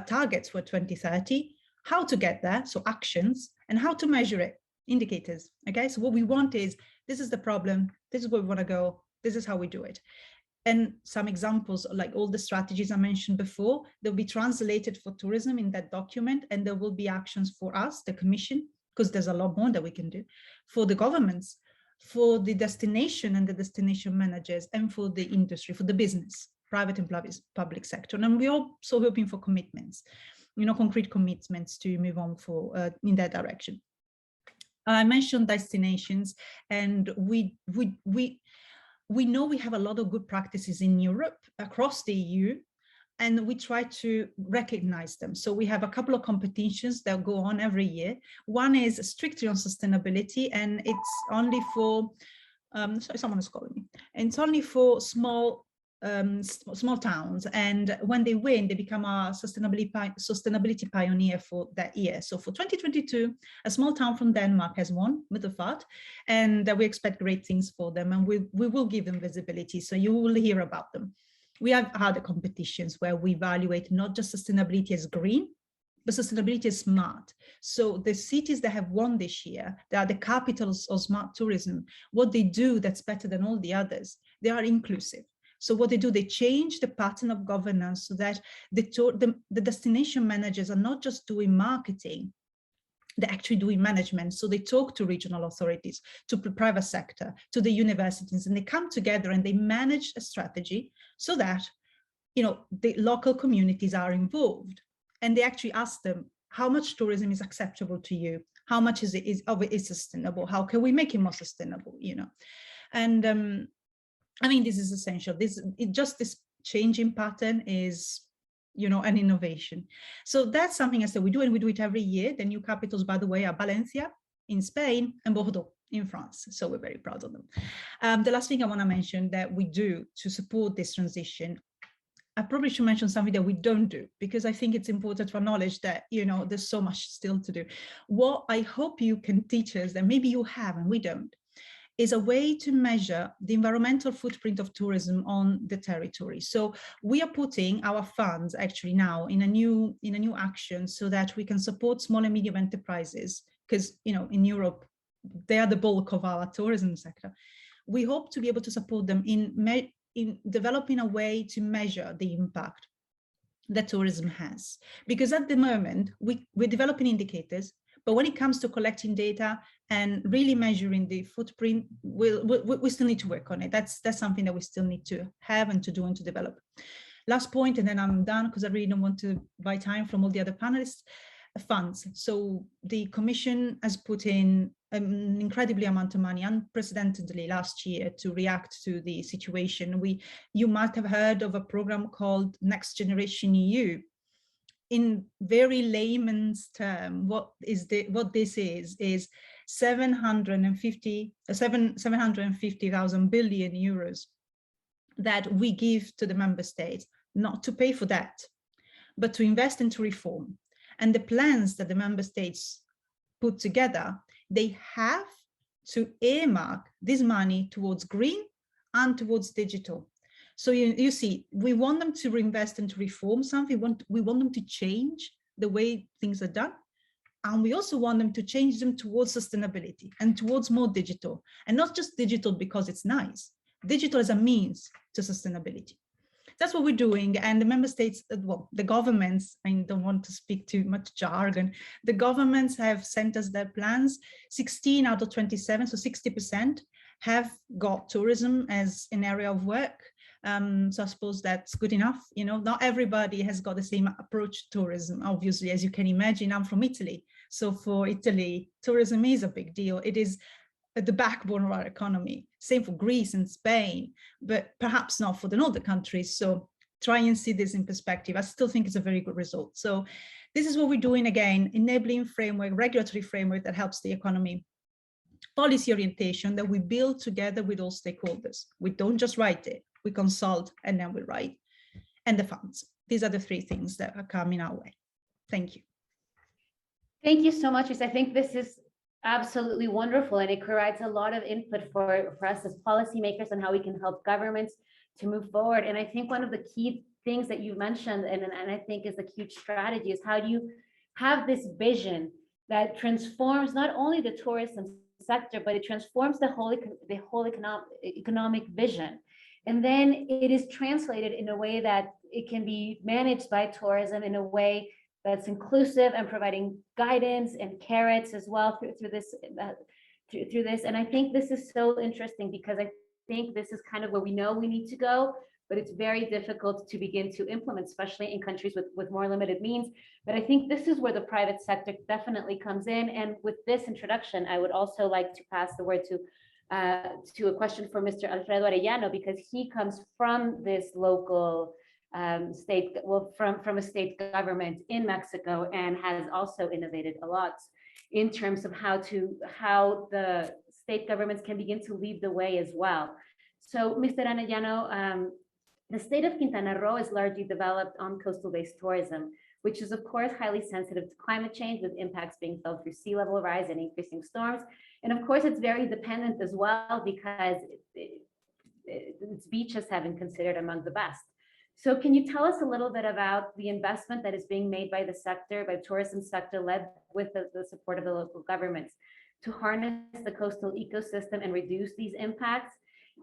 targets for 2030, how to get there, so actions, and how to measure it, indicators. Okay, so what we want is, this is the problem, this is where we want to go, this is how we do it. And some examples, like all the strategies I mentioned before, they'll be translated for tourism in that document, and there will be actions for us, the Commission, because there's a lot more that we can do, for the governments, for the destination and the destination managers, and for the industry, for the business, private and public sector. And we're also hoping for commitments, concrete commitments to move on in that direction. I mentioned destinations, and we we know we have a lot of good practices in Europe, across the EU, and we try to recognize them. So we have a couple of competitions that go on every year. One is strictly on sustainability, and it's only for, sorry, someone is calling me. And it's only for small towns, and when they win, they become a sustainability pioneer for that year. So for 2022, a small town from Denmark has won, Middelfart, and we expect great things for them, and we will give them visibility, so you will hear about them. We have other competitions where we evaluate not just sustainability as green, but sustainability is smart. So the cities that have won this year, they are the capitals of smart tourism. What they do that's better than all the others, they are inclusive. So what they do, they change the pattern of governance so that the destination managers are not just doing marketing, they're actually doing management. So they talk to regional authorities, to the private sector, to the universities, and they come together and they manage a strategy so that, you know, the local communities are involved. And they actually ask them, how much tourism is acceptable to you? How much is sustainable? How can we make it more sustainable, you know? And I mean, this is essential. This changing pattern is, you know, an innovation. So that's something else that we do, and we do it every year. The new capitals, by the way, are Valencia in Spain and Bordeaux in France. So we're very proud of them. The last thing I want to mention that we do to support this transition, I probably should mention something that we don't do, because I think it's important to acknowledge that, you know, there's so much still to do. What I hope you can teach us, that maybe you have and we don't, is a way to measure the environmental footprint of tourism on the territory. So we are putting our funds actually now in a new action so that we can support small and medium enterprises, because, you know, in Europe, they are the bulk of our tourism sector. We hope to be able to support them in developing a way to measure the impact that tourism has. Because at the moment, we're developing indicators, but when it comes to collecting data and really measuring the footprint, we still need to work on it. That's something that we still need to have and to do and to develop. Last point, and then I'm done because I really don't want to buy time from all the other panelists. Funds. So the Commission has put in an incredibly amount of money, unprecedentedly last year, to react to the situation. You might have heard of a program called Next Generation EU. In very layman's term, what this is 750,000 billion euros that we give to the member states, not to pay for that, but to invest and to reform. And the plans that the member states put together, they have to earmark this money towards green and towards digital. So you see, we want them to reinvest and to reform something. We want them to change the way things are done. And we also want them to change them towards sustainability and towards more digital. And not just digital because it's nice. Digital as a means to sustainability. That's what we're doing. And the member states, well, the governments, I don't want to speak too much jargon, the governments have sent us their plans. 16 out of 27, so 60%, have got tourism as an area of work. So I suppose that's good enough. You know, not everybody has got the same approach to tourism. Obviously, as you can imagine, I'm from Italy. So for Italy, tourism is a big deal. It is the backbone of our economy. Same for Greece and Spain, but perhaps not for the northern countries. So try and see this in perspective. I still think it's a very good result. So this is what we're doing again, enabling framework, regulatory framework that helps the economy. Policy orientation that we build together with all stakeholders. We don't just write it, we consult and then we write. And the funds. These are the three things that are coming our way. Thank you. Thank you so much. I think this is absolutely wonderful, and it provides a lot of input for us as policymakers on how we can help governments to move forward. And I think one of the key things that you mentioned, and I think is a huge strategy, is how do you have this vision that transforms not only the tourism sector, but it transforms the whole economic vision. And then it is translated in a way that it can be managed by tourism in a way that's inclusive and providing guidance and carrots as well through this. And I think this is so interesting because I think this is kind of where we know we need to go, but it's very difficult to begin to implement, especially in countries with more limited means. But I think this is where the private sector definitely comes in. And with this introduction, I would also like to pass the word to to a question for Mr. Alfredo Arellano, because he comes from this local state, well, from a state government in Mexico, and has also innovated a lot in terms of how the state governments can begin to lead the way as well. So, Mr. Arellano, the state of Quintana Roo is largely developed on coastal-based tourism, which is of course highly sensitive to climate change, with impacts being felt through sea level rise and increasing storms. And of course, it's very dependent as well, because its beaches have been considered among the best. So can you tell us a little bit about the investment that is being made by the sector, by the tourism sector, led with the support of the local governments, to harness the coastal ecosystem and reduce these impacts?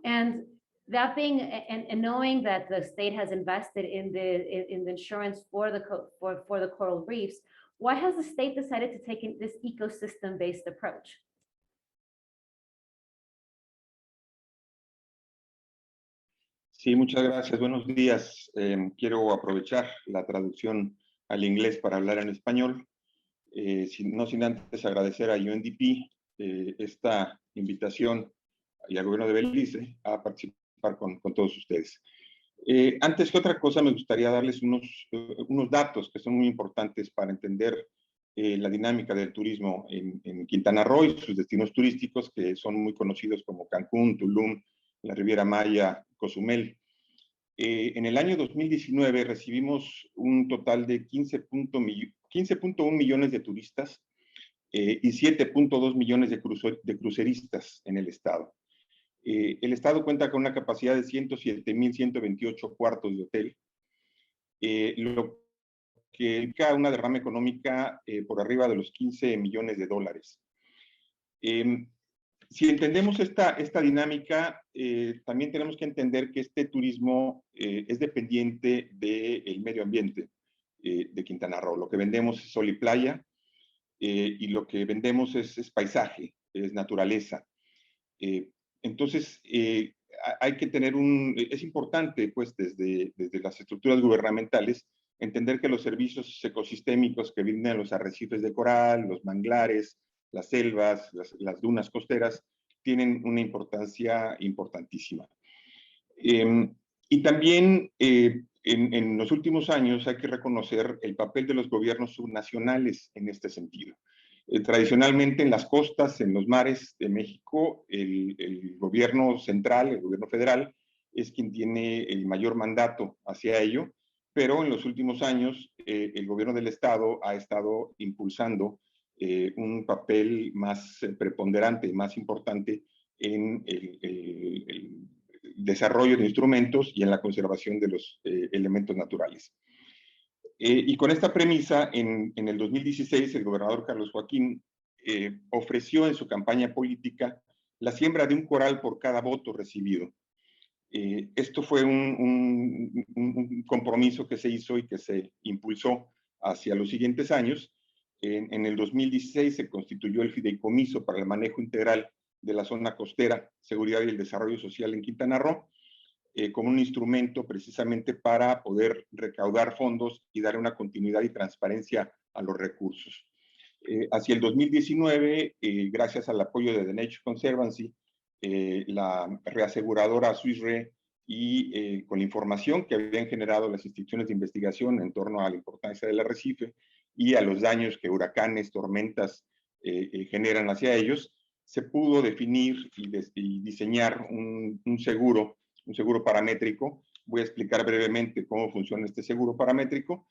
And that being, and knowing that the state has invested in the insurance for the coral reefs, why has the state decided to take this ecosystem-based approach? Sí, muchas gracias. Buenos días. Quiero aprovechar la traducción al inglés para hablar en español. No sin antes agradecer a UNDP esta invitación y al gobierno de Belice a participar con todos ustedes. Antes que otra cosa, me gustaría darles unos datos que son muy importantes para entender la dinámica del turismo en Quintana Roo y sus destinos turísticos, que son muy conocidos como Cancún, Tulum, la Riviera Maya, Cozumel. En el año 2019 recibimos un total de 15.1 millones de turistas y 7.2 millones de cruceristas en el estado. El estado cuenta con una capacidad de 107.128 cuartos de hotel, lo que implica una derrama económica por arriba de los 15 millones de dólares. Si entendemos esta dinámica, también tenemos que entender que este turismo es dependiente del medio ambiente de Quintana Roo. Lo que vendemos es sol y playa, y lo que vendemos es paisaje, es naturaleza. Entonces, hay que tener es importante, pues, desde las estructuras gubernamentales, entender que los servicios ecosistémicos que brindan los arrecifes de coral, los manglares, las selvas, las dunas costeras, tienen una importancia importantísima. Y también en los últimos años hay que reconocer el papel de los gobiernos subnacionales en este sentido. Tradicionalmente en las costas, en los mares de México, el gobierno central, el gobierno federal, es quien tiene el mayor mandato hacia ello, pero en los últimos años el gobierno del estado ha estado impulsando un papel más preponderante, más importante en el desarrollo de instrumentos y en la conservación de los elementos naturales. Y con esta premisa, en el 2016, el gobernador Carlos Joaquín ofreció en su campaña política la siembra de un coral por cada voto recibido. Esto fue un compromiso que se hizo y que se impulsó hacia los siguientes años. En el 2016 se constituyó el Fideicomiso para el Manejo Integral de la Zona Costera, Seguridad y el Desarrollo Social en Quintana Roo, como un instrumento precisamente para poder recaudar fondos y dar una continuidad y transparencia a los recursos. Hacia el 2019, gracias al apoyo de The Nature Conservancy, la reaseguradora Swiss Re y con la información que habían generado las instituciones de investigación en torno a la importancia del arrecife y a los daños que huracanes, tormentas generan hacia ellos, se pudo definir y diseñar un seguro paramétrico. Voy a explicar brevemente cómo funciona este seguro paramétrico.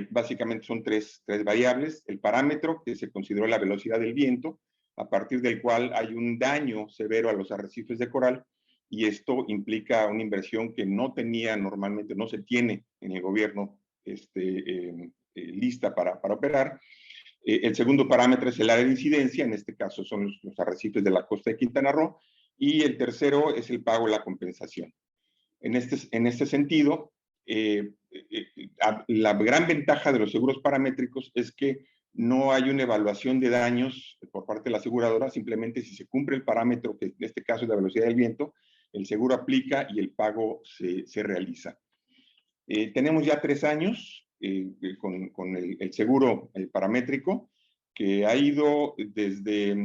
Básicamente son tres variables. El parámetro, que se consideró la velocidad del viento, a partir del cual hay un daño severo a los arrecifes de coral, y esto implica una inversión que normalmente no se tiene en el gobierno lista para operar. El segundo parámetro es el área de incidencia, en este caso son los arrecifes de la costa de Quintana Roo, y el tercero es el pago de la compensación. En este sentido, la gran ventaja de los seguros paramétricos es que no hay una evaluación de daños por parte de la aseguradora, simplemente si se cumple el parámetro, que en este caso es la velocidad del viento, el seguro aplica y el pago se realiza. Tenemos ya 3 años con el seguro paramétrico, que ha ido desde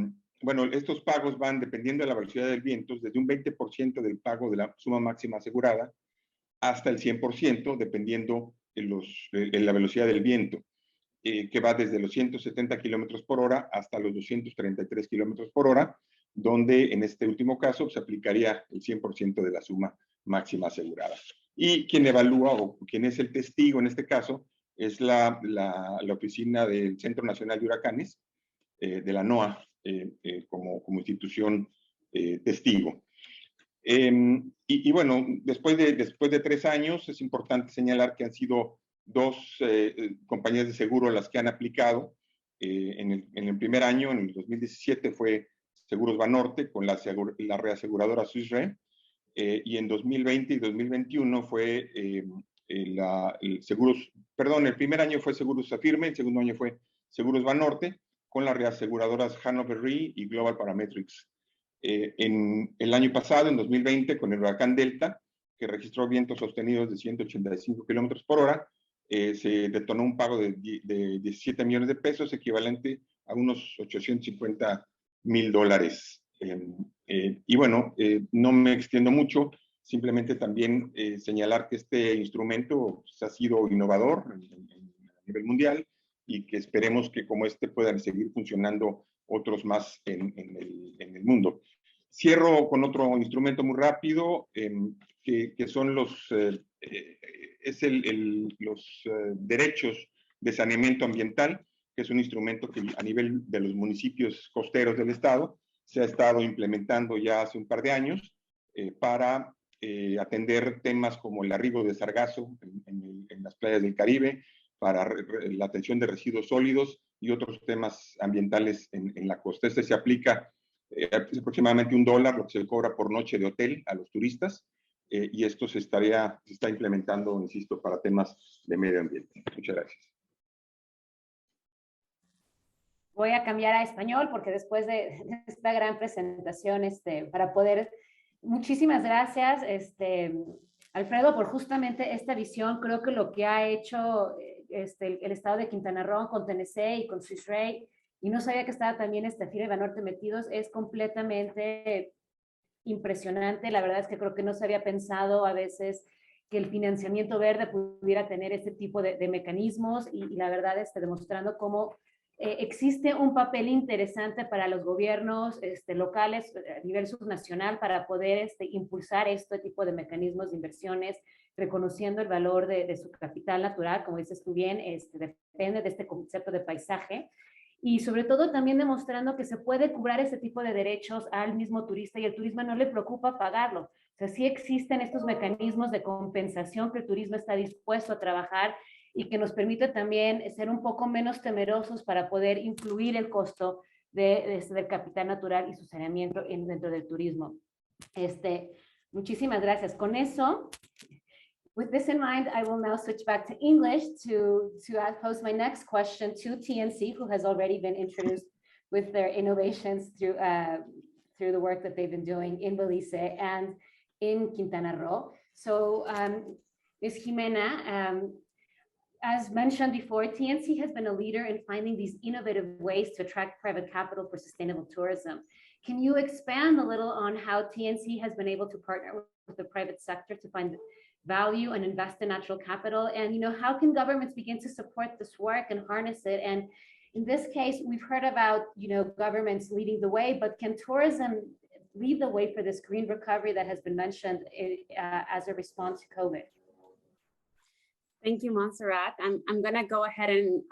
bueno, estos pagos van dependiendo de la velocidad del viento, desde un 20% del pago de la suma máxima asegurada hasta el 100%, dependiendo de la velocidad del viento, que va desde los 170 kilómetros por hora hasta los 233 kilómetros por hora, donde en este último caso se aplicaría el 100% de la suma máxima asegurada. Y quien evalúa o quien es el testigo en este caso es la oficina del Centro Nacional de Huracanes, de la NOAA, como institución testigo. Y bueno, después de 3 años es importante señalar que han sido 2 compañías de seguro las que han aplicado. En el primer año, en el 2017, fue Seguros Banorte con la reaseguradora Swiss Re, y en 2020 y 2021 fue el primer año fue Seguros Afirme, el segundo año fue Seguros Banorte, con las reaseguradoras Hanover Re y Global Parametrics. En el año pasado, en 2020, con el huracán Delta, que registró vientos sostenidos de 185 kilómetros por hora, se detonó un pago de 17 millones de pesos, equivalente a unos $850,000. Y bueno, no me extiendo mucho, simplemente también señalar que este instrumento pues, ha sido innovador a nivel mundial, y que esperemos que como este puedan seguir funcionando otros más en el mundo. Cierro con otro instrumento muy rápido, que son los derechos de saneamiento ambiental, que es un instrumento que a nivel de los municipios costeros del estado se ha estado implementando ya hace un par de años para atender temas como el arribo de sargazo en las playas del Caribe, para la atención de residuos sólidos y otros temas ambientales en la costa. Este se aplica aproximadamente $1 lo que se cobra por noche de hotel a los turistas, y esto se está implementando, insisto, para temas de medio ambiente. Muchas gracias. Voy a cambiar a español porque después de esta gran presentación, para poder, muchísimas gracias, Alfredo, por justamente esta visión. Creo que lo que ha hecho el estado de Quintana Roo con TNC y con Swiss Re, y no sabía que estaba también FIRA y Banorte metidos, es completamente impresionante. La verdad es que creo que no se había pensado a veces que el financiamiento verde pudiera tener este tipo de mecanismos, y la verdad demostrando cómo existe un papel interesante para los gobiernos locales a nivel subnacional para poder impulsar este tipo de mecanismos de inversiones, reconociendo el valor de su capital natural, como dices tú bien, depende de este concepto de paisaje, y sobre todo también demostrando que se puede cobrar ese tipo de derechos al mismo turista y el turismo no le preocupa pagarlo. O sea, sí existen estos mecanismos de compensación que el turismo está dispuesto a trabajar y que nos permite también ser un poco menos temerosos para poder influir el costo del capital natural y su saneamiento dentro del turismo. Muchísimas gracias. Con eso, with this in mind, I will now switch back to English to pose my next question to TNC, who has already been introduced with their innovations through the work that they've been doing in Belize and in Quintana Roo. So, Ms. Jimena, as mentioned before, TNC has been a leader in finding these innovative ways to attract private capital for sustainable tourism. Can you expand a little on how TNC has been able to partner with the private sector to find value and invest in natural capital? And how can governments begin to support this work and harness it? And in this case, we've heard about governments leading the way, but can tourism lead the way for this green recovery that has been mentioned as a response to COVID? Thank you, Montserrat. I'm going to go ahead and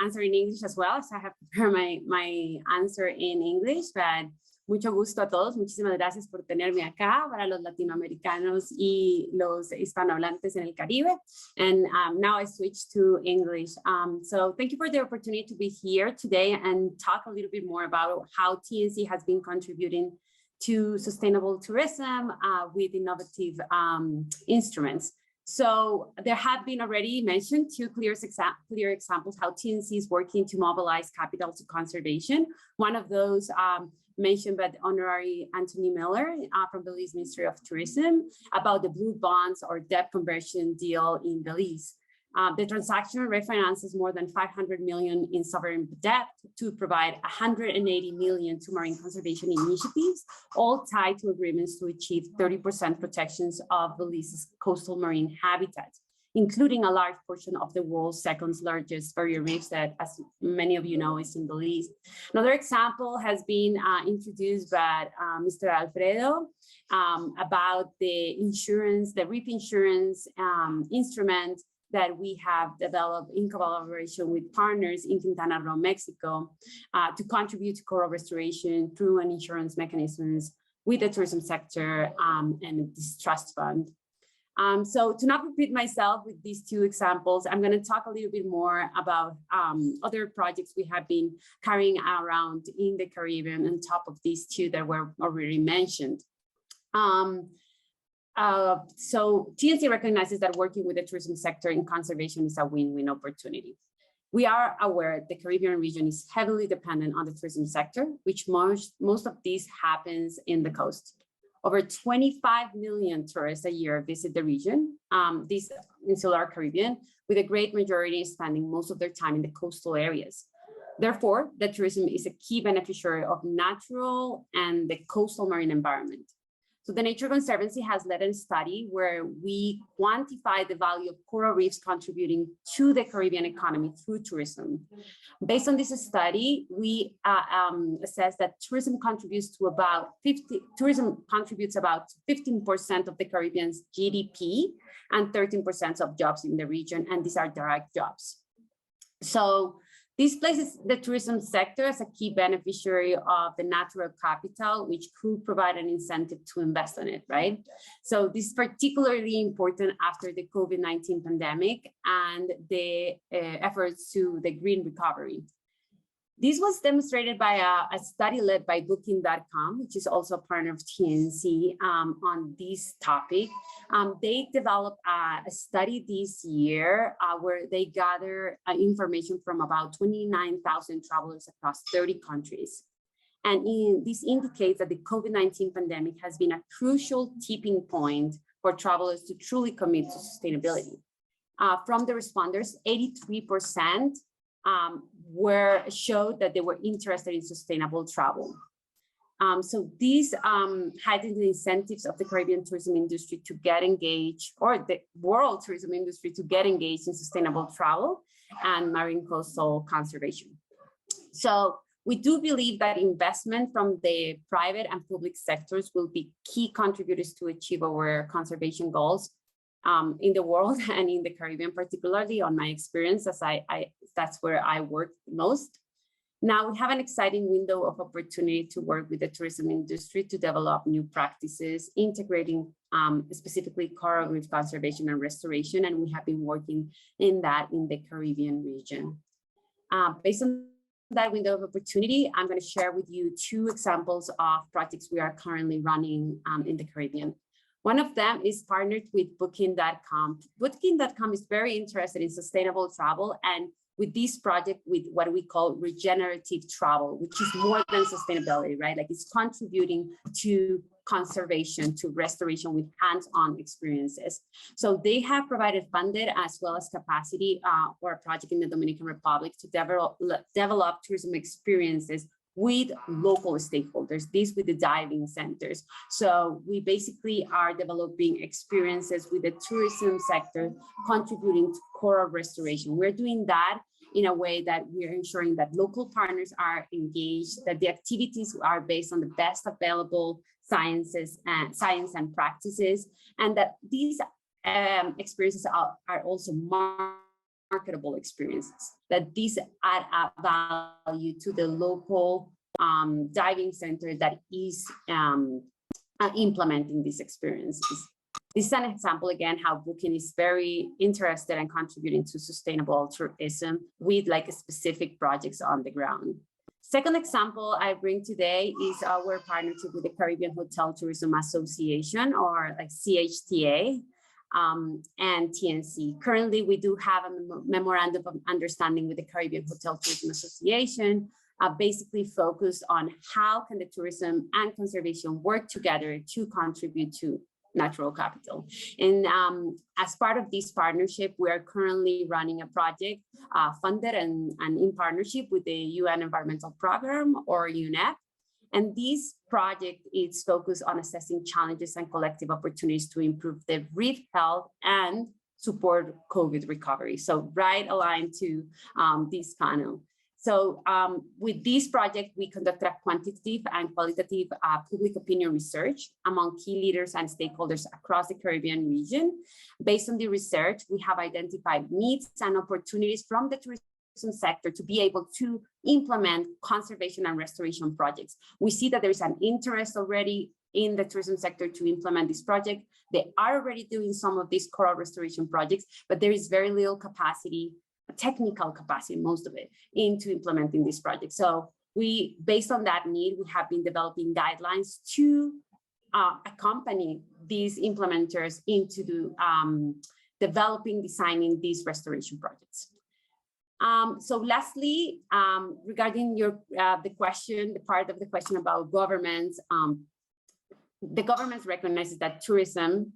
answer in English as well. So I have prepared my answer in English, but mucho gusto a todos. Muchísimas gracias por tenerme acá para los latinoamericanos y los hispanohablantes en el Caribe. And now I switch to English. So thank you for the opportunity to be here today and talk a little bit more about how TNC has been contributing to sustainable tourism with innovative instruments. So there have been already mentioned 2 clear examples how TNC is working to mobilize capital to conservation. One of those mentioned by the Honorary Anthony Miller from Belize Ministry of Tourism about the blue bonds or debt conversion deal in Belize. The transaction refinances more than 500 million in sovereign debt to provide 180 million to marine conservation initiatives, all tied to agreements to achieve 30% protections of Belize's coastal marine habitats, including a large portion of the world's second largest barrier reefs that, as many of you know, is in Belize. Another example has been introduced by Mr. Alfredo about the insurance, the Reef Insurance instrument that we have developed in collaboration with partners in Quintana Roo, Mexico, to contribute to coral restoration through an insurance mechanisms with the tourism sector and this trust fund. So to not repeat myself with these two examples, I'm going to talk a little bit more about other projects we have been carrying around in the Caribbean on top of these two that were already mentioned. So TNC recognizes that working with the tourism sector in conservation is a win-win opportunity. We are aware the Caribbean region is heavily dependent on the tourism sector, which most of these happens in the coast. Over 25 million tourists a year visit the region, this insular Caribbean, with a great majority spending most of their time in the coastal areas. Therefore, the tourism is a key beneficiary of natural and the coastal marine environment. So the Nature Conservancy has led a study where we quantify the value of coral reefs contributing to the Caribbean economy through tourism. Based on this study, we assess that tourism contributes about 15% of the Caribbean's GDP and 13% of jobs in the region, and these are direct jobs. So this places the tourism sector as a key beneficiary of the natural capital, which could provide an incentive to invest in it, right? So this is particularly important after the COVID-19 pandemic and the efforts to the green recovery. This was demonstrated by a study led by Booking.com, which is also a partner of TNC on this topic. They developed a study this year where they gather information from about 29,000 travelers across 30 countries. And this indicates that the COVID-19 pandemic has been a crucial tipping point for travelers to truly commit to sustainability. From the responders, 83% showed that they were interested in sustainable travel. So these heightened the incentives of the Caribbean tourism industry to get engaged, or the world tourism industry to get engaged in sustainable travel and marine coastal conservation. So we do believe that investment from the private and public sectors will be key contributors to achieve our conservation goals in the world and in the Caribbean, particularly on my experience, as that's where I work most. Now we have an exciting window of opportunity to work with the tourism industry to develop new practices, integrating specifically coral reef conservation and restoration, and we have been working in that in the Caribbean region. Based on that window of opportunity, I'm going to share with you two examples of projects we are currently running in the Caribbean. One of them is partnered with Booking.com. Booking.com is very interested in sustainable travel, and with this project with what we call regenerative travel, which is more than sustainability, right? Like it's contributing to conservation, to restoration with hands-on experiences. So they have provided funded as well as capacity for a project in the Dominican Republic to develop tourism experiences with local stakeholders, this with the diving centers. So we basically are developing experiences with the tourism sector contributing to coral restoration. We're doing that in a way that we're ensuring that local partners are engaged, that the activities are based on the best available science and practices, and that these experiences are also marketable experiences, that these add up value to the local diving center that is implementing these experiences. This is an example, again, how Booking is very interested in contributing to sustainable tourism with like specific projects on the ground. Second example I bring today is our partnership with the Caribbean Hotel Tourism Association, or like CHTA, and TNC. Currently, we do have a memorandum of understanding with the Caribbean Hotel Tourism Association, basically focused on how can the tourism and conservation work together to contribute to natural capital. And as part of this partnership, we are currently running a project funded and in partnership with the UN Environmental Program, or UNEP. And this project is focused on assessing challenges and collective opportunities to improve the reef health and support COVID recovery. So right aligned to this panel. So with this project, we conducted a quantitative and qualitative public opinion research among key leaders and stakeholders across the Caribbean region. Based on the research, we have identified needs and opportunities from the tourism sector to be able to implement conservation and restoration projects. We see that there is an interest already in the tourism sector to implement this project. They are already doing some of these coral restoration projects, but there is very little capacity, technical capacity, most of it, into implementing this project. So we, based on that need, we have been developing guidelines to accompany these implementers into the, developing, designing these restoration projects. So lastly, regarding your the question, the part of the question about governments, the government recognizes that tourism,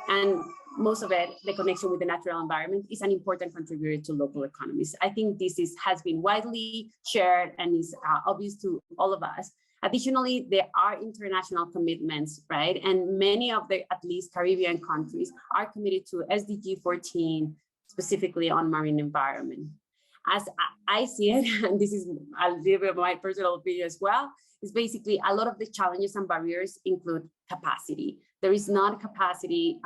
and most of it, the connection with the natural environment, is an important contributor to local economies. I think this has been widely shared and is obvious to all of us. Additionally, there are international commitments, right? And many of the, at least Caribbean countries, are committed to SDG 14, specifically on marine environment. As I see it, and this is a little bit of my personal opinion as well, is basically a lot of the challenges and barriers include capacity. There is not capacity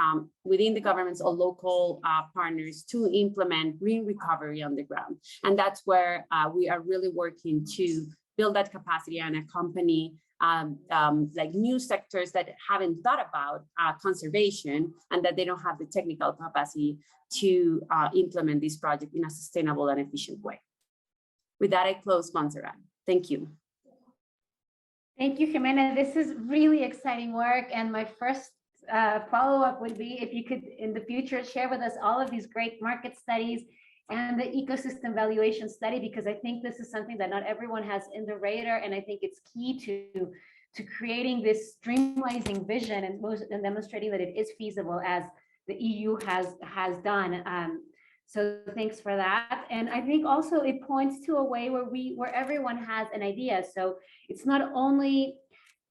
within the governments or local partners to implement green recovery on the ground. And that's where we are really working to build that capacity and accompany like new sectors that haven't thought about conservation and that they don't have the technical capacity to implement this project in a sustainable and efficient way. With that, I close, Montserrat. Thank you. Thank you, Jimena. This is really exciting work. And my first follow-up would be if you could, in the future, share with us all of these great market studies and the ecosystem valuation study, because I think this is something that not everyone has in the radar. And I think it's key to creating this streamlining vision and demonstrating that it is feasible, as the EU has done. So thanks for that. And I think also it points to a way where everyone has an idea. So it's not only,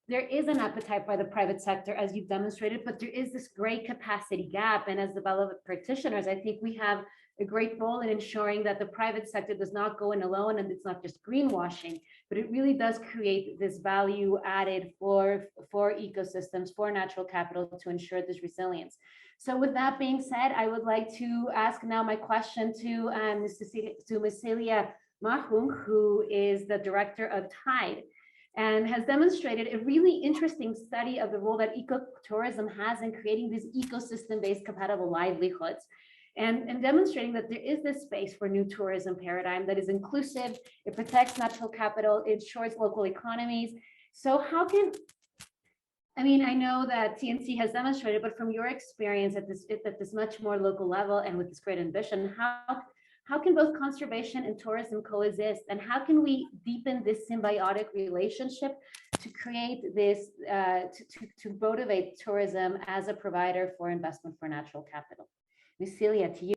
there is an appetite by the private sector, as you've demonstrated, but there is this great capacity gap. And as development practitioners, I think we have a great role in ensuring that the private sector does not go in alone, and it's not just greenwashing, but it really does create this value added for ecosystems, for natural capital, to ensure this resilience. So with that being said, I would like to ask now my question to Ms. Celia Mahung, who is the director of TIDE, and has demonstrated a really interesting study of the role that ecotourism has in creating these ecosystem-based compatible livelihoods, and demonstrating that there is this space for new tourism paradigm that is inclusive, it protects natural capital, it ensures local economies. So how can, I mean, I know that TNC has demonstrated, but from your experience at this much more local level and with this great ambition, how can both conservation and tourism coexist? And how can we deepen this symbiotic relationship to create this, to motivate tourism as a provider for investment for natural capital? Ms. Celia, to you.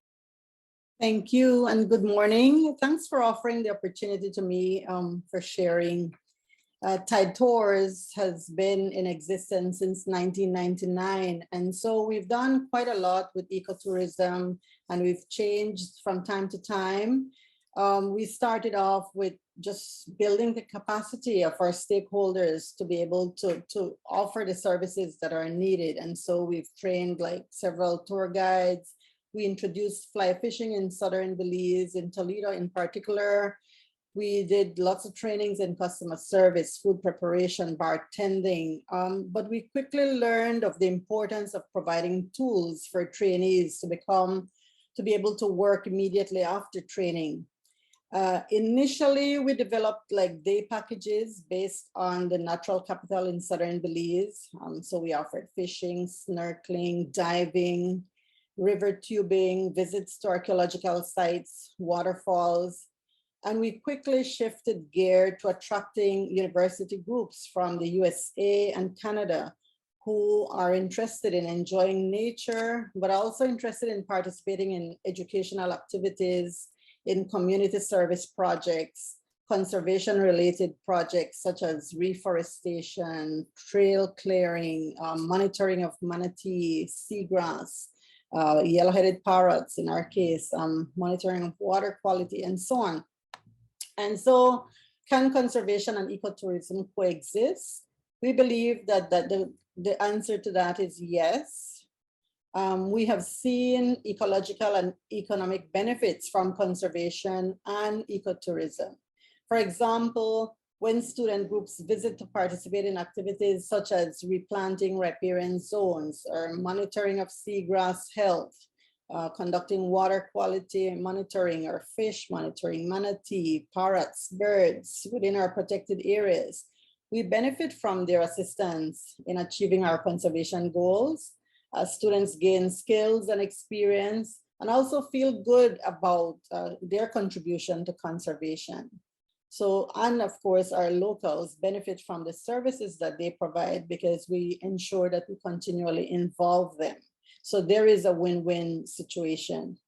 Thank you and good morning. Thanks for offering the opportunity to me for sharing. Tide Tours has been in existence since 1999. And so we've done quite a lot with ecotourism, and we've changed from time to time. We started off with just building the capacity of our stakeholders to be able to offer the services that are needed. And so we've trained like several tour guides. We introduced fly fishing in southern Belize, in Toledo in particular. We did lots of trainings in customer service, food preparation, bartending, but we quickly learned of the importance of providing tools for trainees to be able to work immediately after training. Initially, we developed like day packages based on the natural capital in southern Belize. So we offered fishing, snorkeling, diving, river tubing, visits to archaeological sites, waterfalls. And we quickly shifted gear to attracting university groups from the USA and Canada who are interested in enjoying nature, but also interested in participating in educational activities, in community service projects, conservation-related projects such as reforestation, trail clearing, monitoring of manatee, seagrass, yellow-headed parrots in our case, monitoring of water quality, and so on. And so, can conservation and ecotourism coexist? We believe that the answer to that is yes. We have seen ecological and economic benefits from conservation and ecotourism. For example, when student groups visit to participate in activities such as replanting riparian zones or monitoring of seagrass health, conducting water quality monitoring or fish monitoring, manatee, parrots, birds within our protected areas, we benefit from their assistance in achieving our conservation goals. Students gain skills and experience and also feel good about their contribution to conservation. So, and of course, our locals benefit from the services that they provide because we ensure that we continually involve them. So there is a win-win situation.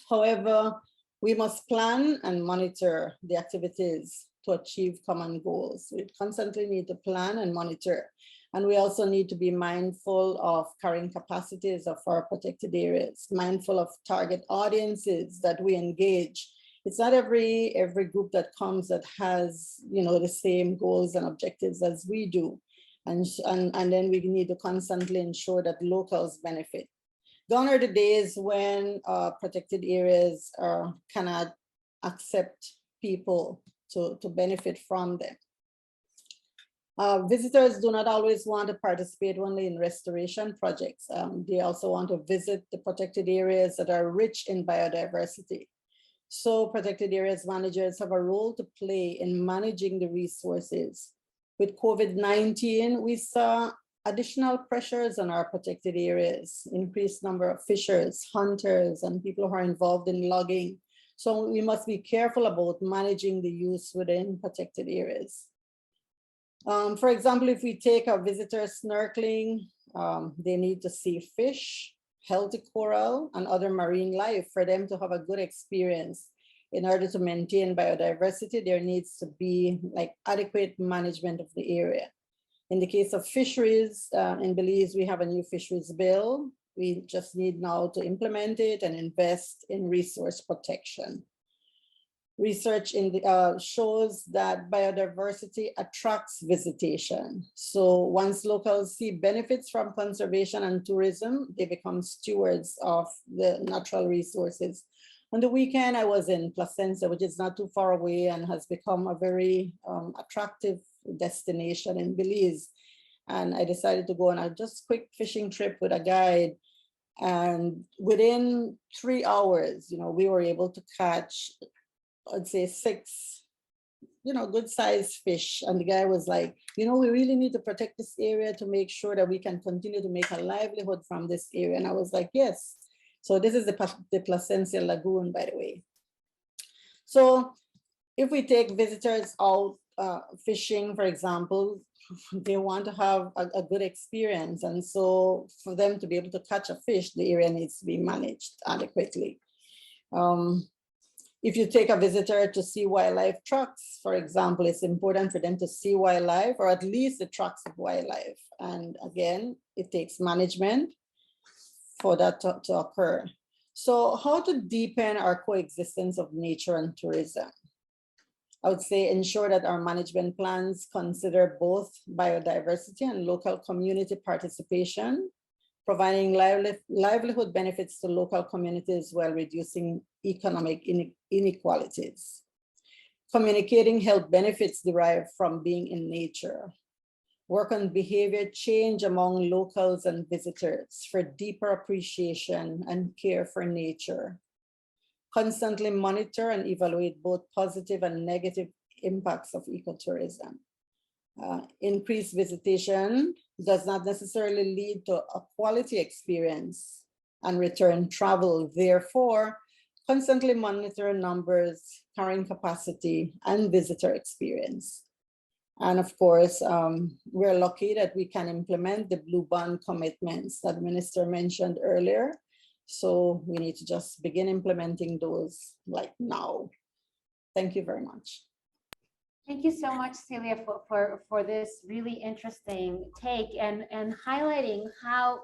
However, we must plan and monitor the activities to achieve common goals. We constantly need to plan and monitor. And we also need to be mindful of carrying capacities of our protected areas, mindful of target audiences that we engage. It's not every group that comes that has, you know, the same goals and objectives as we do. And then we need to constantly ensure that locals benefit. Gone are the days when protected areas cannot accept people to benefit from them. Visitors do not always want to participate only in restoration projects. They also want to visit the protected areas that are rich in biodiversity. So protected areas managers have a role to play in managing the resources. With COVID-19, we saw additional pressures on our protected areas, increased number of fishers, hunters, and people who are involved in logging. So we must be careful about managing the use within protected areas. For example, if we take a visitor snorkeling, they need to see fish, healthy coral, and other marine life for them to have a good experience. In order to maintain biodiversity, there needs to be like adequate management of the area. In the case of fisheries, in Belize, we have a new fisheries bill. We just need now to implement it and invest in resource protection. Research shows that biodiversity attracts visitation. So once locals see benefits from conservation and tourism, they become stewards of the natural resources. On the weekend, I was in Placenta, which is not too far away and has become a very attractive destination in Belize. And I decided to go on a just quick fishing trip with a guide. And within 3 hours, you know, we were able to catch, I'd say 6, you know, good sized fish. And the guy was like, you know, we really need to protect this area to make sure that we can continue to make a livelihood from this area. And I was like, yes. So this is the Placenta Lagoon, by the way. So if we take visitors out fishing, for example, they want to have a good experience. And so for them to be able to catch a fish, the area needs to be managed adequately. If you take a visitor to see wildlife tracks, for example, it's important for them to see wildlife or at least the tracks of wildlife. And again, it takes management for that to occur. So how to deepen our coexistence of nature and tourism? I would say ensure that our management plans consider both biodiversity and local community participation, providing livelihood benefits to local communities while reducing economic inequalities. Communicating health benefits derived from being in nature. Work on behavior change among locals and visitors for deeper appreciation and care for nature. Constantly monitor and evaluate both positive and negative impacts of ecotourism. Increased visitation does not necessarily lead to a quality experience and return travel. Therefore, constantly monitor numbers, carrying capacity, and visitor experience. And of course, we're lucky that we can implement the Blue Bond commitments that the Minister mentioned earlier. So we need to just begin implementing those like now. Thank you very much. Thank you so much, Celia, for this really interesting take and highlighting how,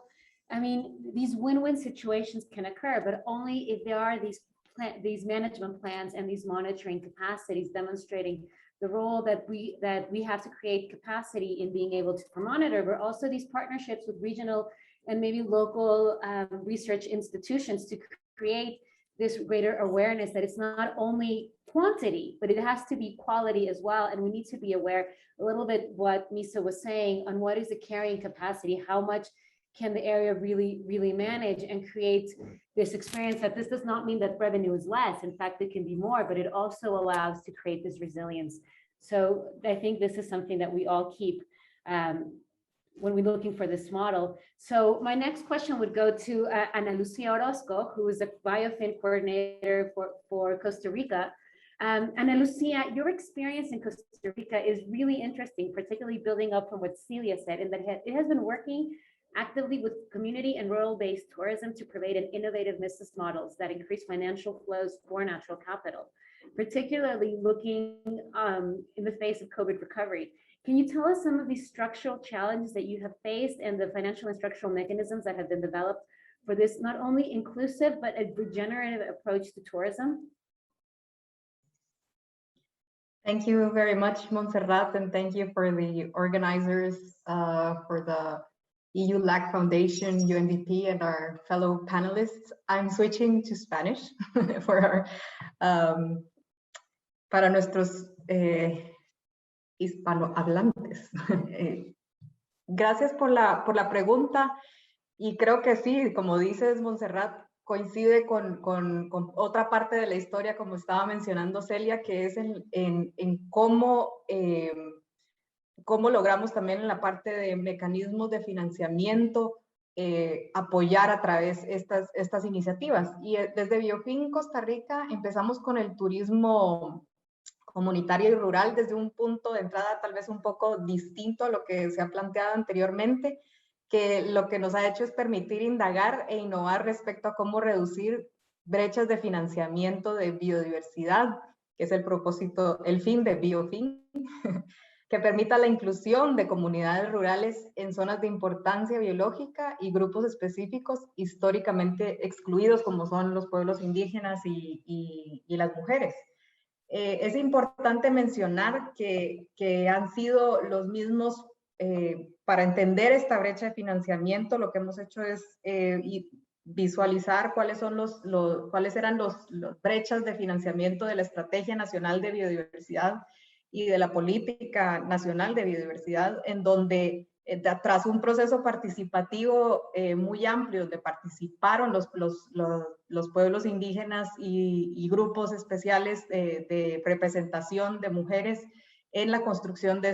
I mean, these win-win situations can occur, but only if there are these management plans and these monitoring capacities demonstrating the role that we have to create capacity in being able to monitor, but also these partnerships with regional and maybe local research institutions to create this greater awareness that it's not only quantity, but it has to be quality as well. And we need to be aware a little bit what Misa was saying on what is the carrying capacity, how much can the area really manage and create this experience that this does not mean that revenue is less. In fact, it can be more, but it also allows to create this resilience. So I think this is something that we all keep when we're looking for this model. So my next question would go to Ana Lucia Orozco, who is a biofin coordinator for Costa Rica. Ana Lucia, your experience in Costa Rica is really interesting, particularly building up from what Celia said, in that it has been working actively with community and rural-based tourism to create an innovative business models that increase financial flows for natural capital, particularly looking in the face of COVID recovery. Can you tell us some of these structural challenges that you have faced and the financial and structural mechanisms that have been developed for this not only inclusive, but a regenerative approach to tourism? Thank you very much, Montserrat, and thank you for the organizers, for the EU LAC Foundation, UNDP, and our fellow panelists. I'm switching to Spanish for our, para nuestros hispanohablantes. Gracias por la pregunta, y creo que sí, como dices, Montserrat, coincide con otra parte de la historia, como estaba mencionando Celia, que es en cómo logramos también en la parte de mecanismos de financiamiento apoyar a través estas iniciativas. Y desde Biofin Costa Rica empezamos con el turismo comunitario y rural desde un punto de entrada tal vez un poco distinto a lo que se ha planteado anteriormente, que lo que nos ha hecho es permitir indagar e innovar respecto a cómo reducir brechas de financiamiento de biodiversidad, que es el propósito, el fin de Biofin, que permita la inclusión de comunidades rurales en zonas de importancia biológica y grupos específicos históricamente excluidos, como son los pueblos indígenas y las mujeres. Es importante mencionar que han sido los mismos, para entender esta brecha de financiamiento, lo que hemos hecho es visualizar cuáles eran las brechas de financiamiento de la Estrategia Nacional de Biodiversidad y de la Política Nacional de Biodiversidad, en donde tras un proceso participativo muy amplio, donde participaron los pueblos indígenas y grupos especiales de representación de mujeres en la construcción de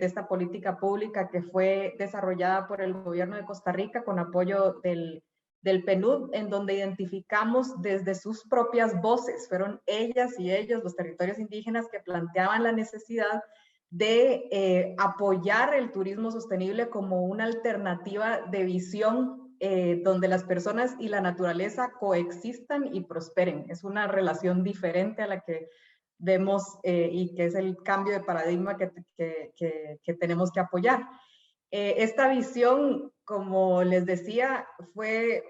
esta política pública que fue desarrollada por el gobierno de Costa Rica con apoyo del PNUD, en donde identificamos desde sus propias voces, fueron ellas y ellos, los territorios indígenas, que planteaban la necesidad de apoyar el turismo sostenible como una alternativa de visión donde las personas y la naturaleza coexistan y prosperen. Es una relación diferente a la que vemos y que es el cambio de paradigma que tenemos que apoyar. Esta visión, como les decía, fue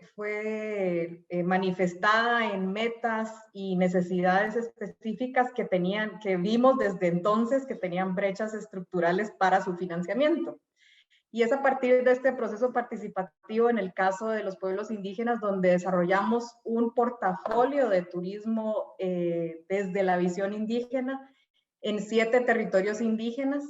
manifestada en metas y necesidades específicas que vimos desde entonces que tenían brechas estructurales para su financiamiento. Y es a partir de este proceso participativo en el caso de los pueblos indígenas donde desarrollamos un portafolio de turismo desde la visión indígena en 7 territorios indígenas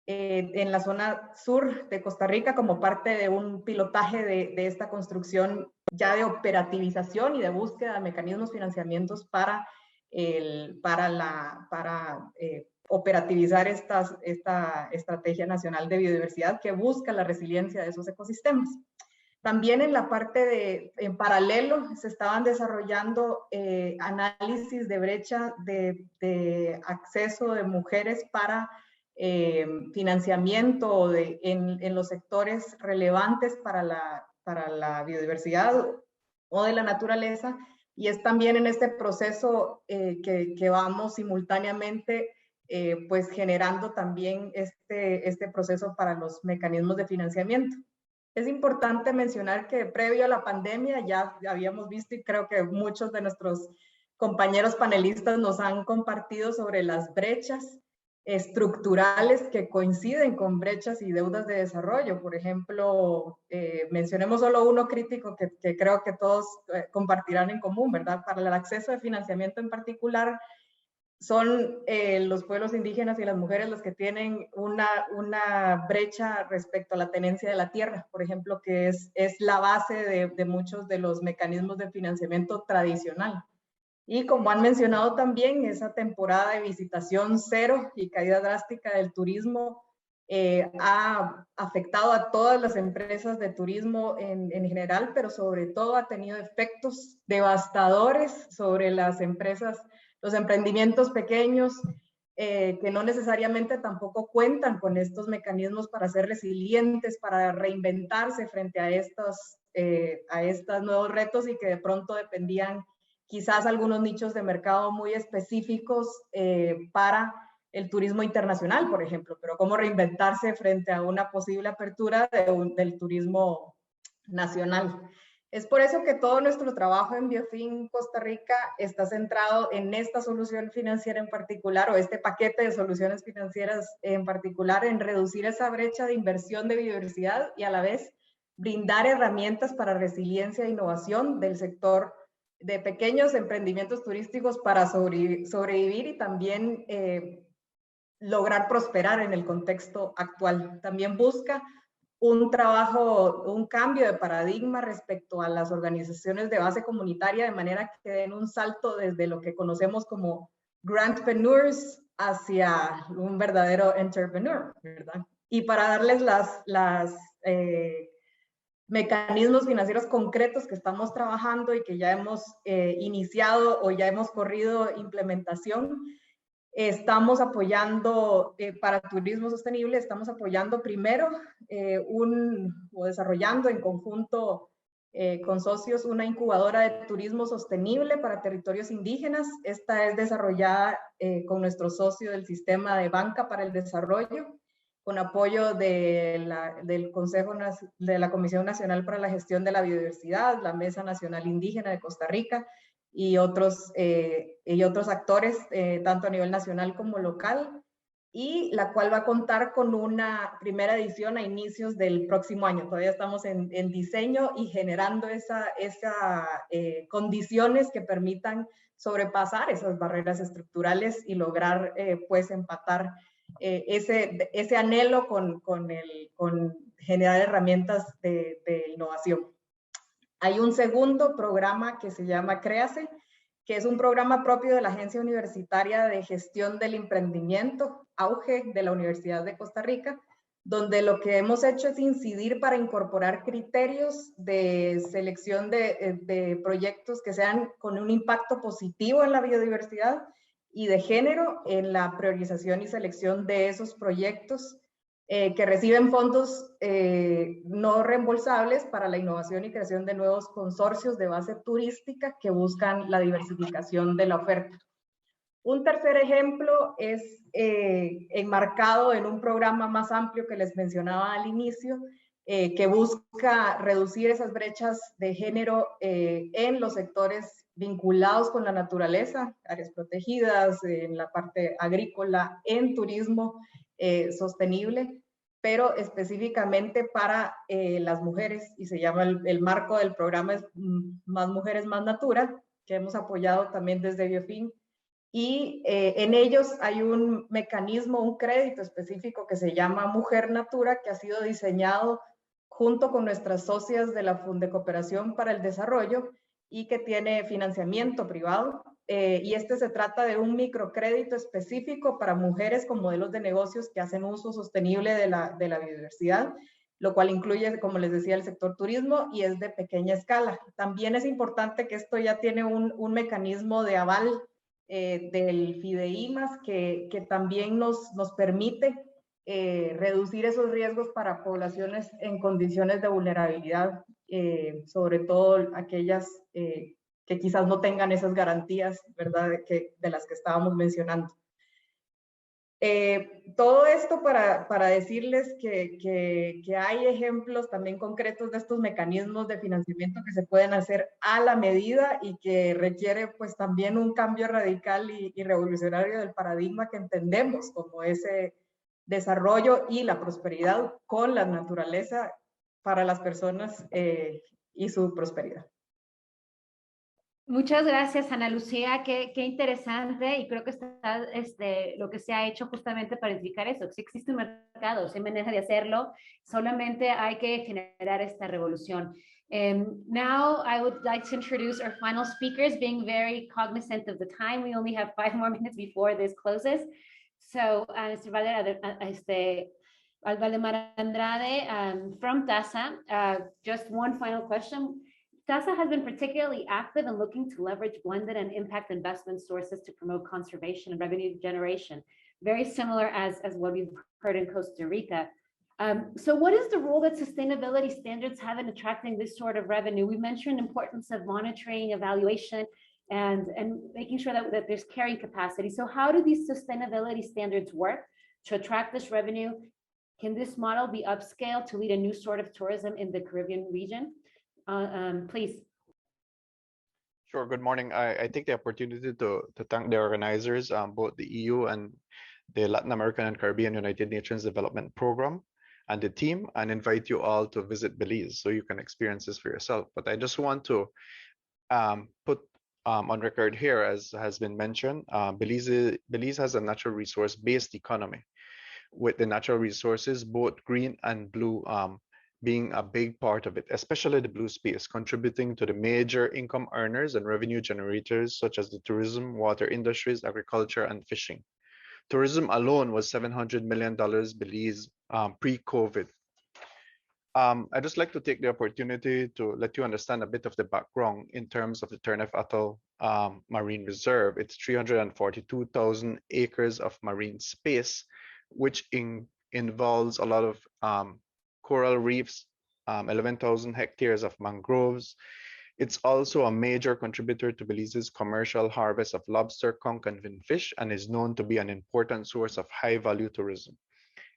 en la zona sur de Costa Rica como parte de un pilotaje de esta construcción ya de operativización y de búsqueda de mecanismos financiamientos para operativizar esta Estrategia Nacional de Biodiversidad que busca la resiliencia de esos ecosistemas. También en la parte en paralelo, se estaban desarrollando análisis de brecha de acceso de mujeres para financiamiento en los sectores relevantes para la biodiversidad o de la naturaleza. Y es también en este proceso que vamos simultáneamente pues generando también este proceso para los mecanismos de financiamiento. Es importante mencionar que previo a la pandemia ya habíamos visto, y creo que muchos de nuestros compañeros panelistas nos han compartido sobre las brechas estructurales que coinciden con brechas y deudas de desarrollo. Por ejemplo, mencionemos solo uno crítico que creo que todos compartirán en común, ¿verdad? Para el acceso de financiamiento en particular, son los pueblos indígenas y las mujeres los que tienen una brecha respecto a la tenencia de la tierra, por ejemplo, que es la base de muchos de los mecanismos de financiamiento tradicional. Y como han mencionado también, esa temporada de visitación cero y caída drástica del turismo ha afectado a todas las empresas de turismo en general, pero sobre todo ha tenido efectos devastadores sobre las empresas, los emprendimientos pequeños, que no necesariamente tampoco cuentan con estos mecanismos para ser resilientes, para reinventarse frente a estos nuevos retos, y que de pronto dependían quizás algunos nichos de mercado muy específicos para el turismo internacional, por ejemplo, pero cómo reinventarse frente a una posible apertura del turismo nacional. Es por eso que todo nuestro trabajo en Biofin Costa Rica está centrado en esta solución financiera en particular, o este paquete de soluciones financieras en particular, en reducir esa brecha de inversión de biodiversidad y a la vez brindar herramientas para resiliencia e innovación del sector de pequeños emprendimientos turísticos para sobrevivir y también lograr prosperar en el contexto actual. También busca un cambio de paradigma respecto a las organizaciones de base comunitaria, de manera que den un salto desde lo que conocemos como grantpreneurs hacia un verdadero entrepreneur, ¿verdad? Y para darles mecanismos financieros concretos que estamos trabajando y que ya hemos iniciado o ya hemos corrido implementación, estamos apoyando para turismo sostenible, estamos apoyando primero o desarrollando en conjunto con socios una incubadora de turismo sostenible para territorios indígenas. Esta es desarrollada con nuestro socio del Sistema de Banca para el Desarrollo, con apoyo del Consejo de la Comisión Nacional para la Gestión de la Biodiversidad, la Mesa Nacional Indígena de Costa Rica y otros actores, tanto a nivel nacional como local, y la cual va a contar con una primera edición a inicios del próximo año. Todavía estamos en diseño y generando esas condiciones que permitan sobrepasar esas barreras estructurales y lograr pues empatar ese anhelo con generar herramientas de innovación. Hay un segundo programa que se llama Créase, que es un programa propio de la Agencia Universitaria de Gestión del Emprendimiento, AUGE, de la Universidad de Costa Rica, donde lo que hemos hecho es incidir para incorporar criterios de selección de proyectos que sean con un impacto positivo en la biodiversidad y de género en la priorización y selección de esos proyectos que reciben fondos no reembolsables para la innovación y creación de nuevos consorcios de base turística que buscan la diversificación de la oferta. Un tercer ejemplo es enmarcado en un programa más amplio que les mencionaba al inicio, que busca reducir esas brechas de género en los sectores vinculados con la naturaleza, áreas protegidas, en la parte agrícola, en turismo sostenible, pero específicamente para las mujeres, y se llama el marco del programa es Más Mujeres, Más Natura, que hemos apoyado también desde Biofin, y en ellos hay un mecanismo, un crédito específico que se llama Mujer Natura, que ha sido diseñado junto con nuestras socias de la Fundecooperación para el Desarrollo y que tiene financiamiento privado. Y se trata de un microcrédito específico para mujeres con modelos de negocios que hacen uso sostenible de la biodiversidad lo cual incluye, como les decía, el sector turismo y es de pequeña escala. También es importante que esto ya tiene un mecanismo de aval del FIDEIMAS que también nos permite reducir esos riesgos para poblaciones en condiciones de vulnerabilidad, sobre todo aquellas que quizás no tengan esas garantías, ¿verdad?, de las que estábamos mencionando. Todo esto para decirles que hay ejemplos también concretos de estos mecanismos de financiamiento que se pueden hacer a la medida y que requiere pues también un cambio radical y revolucionario del paradigma que entendemos como ese desarrollo y la prosperidad con la naturaleza para las personas y su prosperidad. Muchas gracias, Ana Lucía. Qué interesante, y creo que está lo que se ha hecho justamente para identificar eso. Si existe un mercado, si hay manera de hacerlo, solamente hay que generar esta revolución. Now, I would like to introduce our final speakers, being very cognizant of the time. We only have 5 more minutes before this closes. So, Mr. Valdemar Andrade from TASA, just one final question. TASA has been particularly active in looking to leverage blended and impact investment sources to promote conservation and revenue generation, very similar as what we've heard in Costa Rica. So what is the role that sustainability standards have in attracting this sort of revenue? We mentioned the importance of monitoring, evaluation, and making sure that there's carrying capacity. So how do these sustainability standards work to attract this revenue? Can this model be upscaled to lead a new sort of tourism in the Caribbean region? Please. Sure. Good morning. I take the opportunity to thank the organizers, both the EU and the Latin American and Caribbean United Nations Development Program, and the team, and invite you all to visit Belize so you can experience this for yourself. But I just want to put on record here, as has been mentioned, Belize has a natural resource-based economy, with the natural resources, both green and blue, being a big part of it, especially the blue space, contributing to the major income earners and revenue generators, such as the tourism, water industries, agriculture, and fishing. Tourism alone was $700 million Belize pre-COVID. I'd just like to take the opportunity to let you understand a bit of the background in terms of the Turnef Atoll Marine Reserve. It's 342,000 acres of marine space, which involves a lot of coral reefs, 11,000 hectares of mangroves. It's also a major contributor to Belize's commercial harvest of lobster, conch, and finfish, and is known to be an important source of high-value tourism.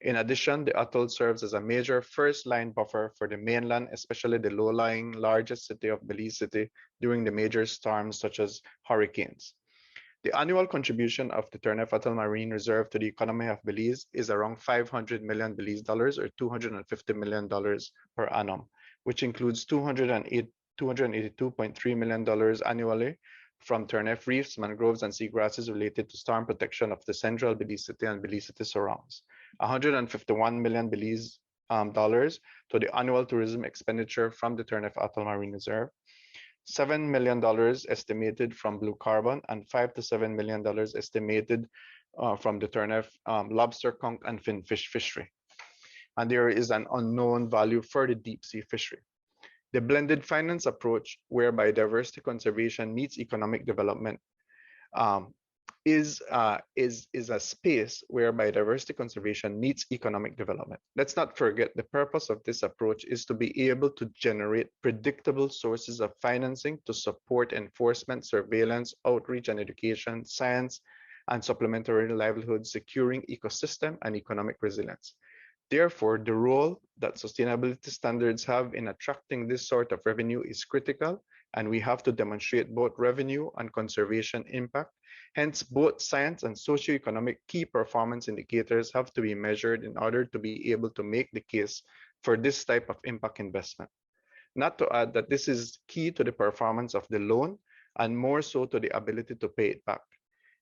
In addition, the atoll serves as a major first-line buffer for the mainland, especially the low-lying largest city of Belize City during the major storms such as hurricanes. The annual contribution of the Turnef Atoll Marine Reserve to the economy of Belize is around 500 million Belize dollars, or $250 million per annum, which includes $282.3 million annually from Turnef reefs, mangroves, and seagrasses related to storm protection of the central Belize City and Belize City surrounds. 151 million Belize dollars to the annual tourism expenditure from the Turnef Atoll Marine Reserve, $7 million estimated from blue carbon, and $5 to $7 million estimated from the Turnef lobster, conch, and finfish fishery. And there is an unknown value for the deep sea fishery. The blended finance approach, whereby diversity conservation meets economic development, is a space whereby diversity conservation meets economic development. Let's not forget, the purpose of this approach is to be able to generate predictable sources of financing to support enforcement, surveillance, outreach and education, science, and supplementary livelihoods, securing ecosystem and economic resilience. Therefore, the role that sustainability standards have in attracting this sort of revenue is critical, and we have to demonstrate both revenue and conservation impact. Hence, both science and socioeconomic key performance indicators have to be measured in order to be able to make the case for this type of impact investment. Not to add that this is key to the performance of the loan, and more so to the ability to pay it back.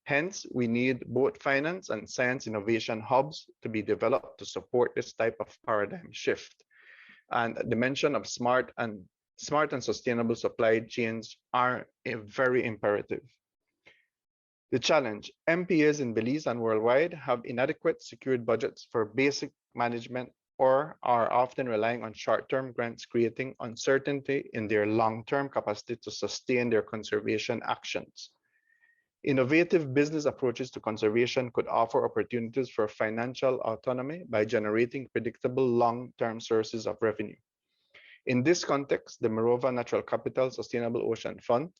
Hence, we need both finance and science innovation hubs to be developed to support this type of paradigm shift. And the mention of smart and sustainable supply chains are very imperative. The challenge: MPAs in Belize and worldwide have inadequate secured budgets for basic management or are often relying on short-term grants, creating uncertainty in their long-term capacity to sustain their conservation actions. Innovative business approaches to conservation could offer opportunities for financial autonomy by generating predictable long-term sources of revenue. In this context, the Mirova Natural Capital Sustainable Ocean Fund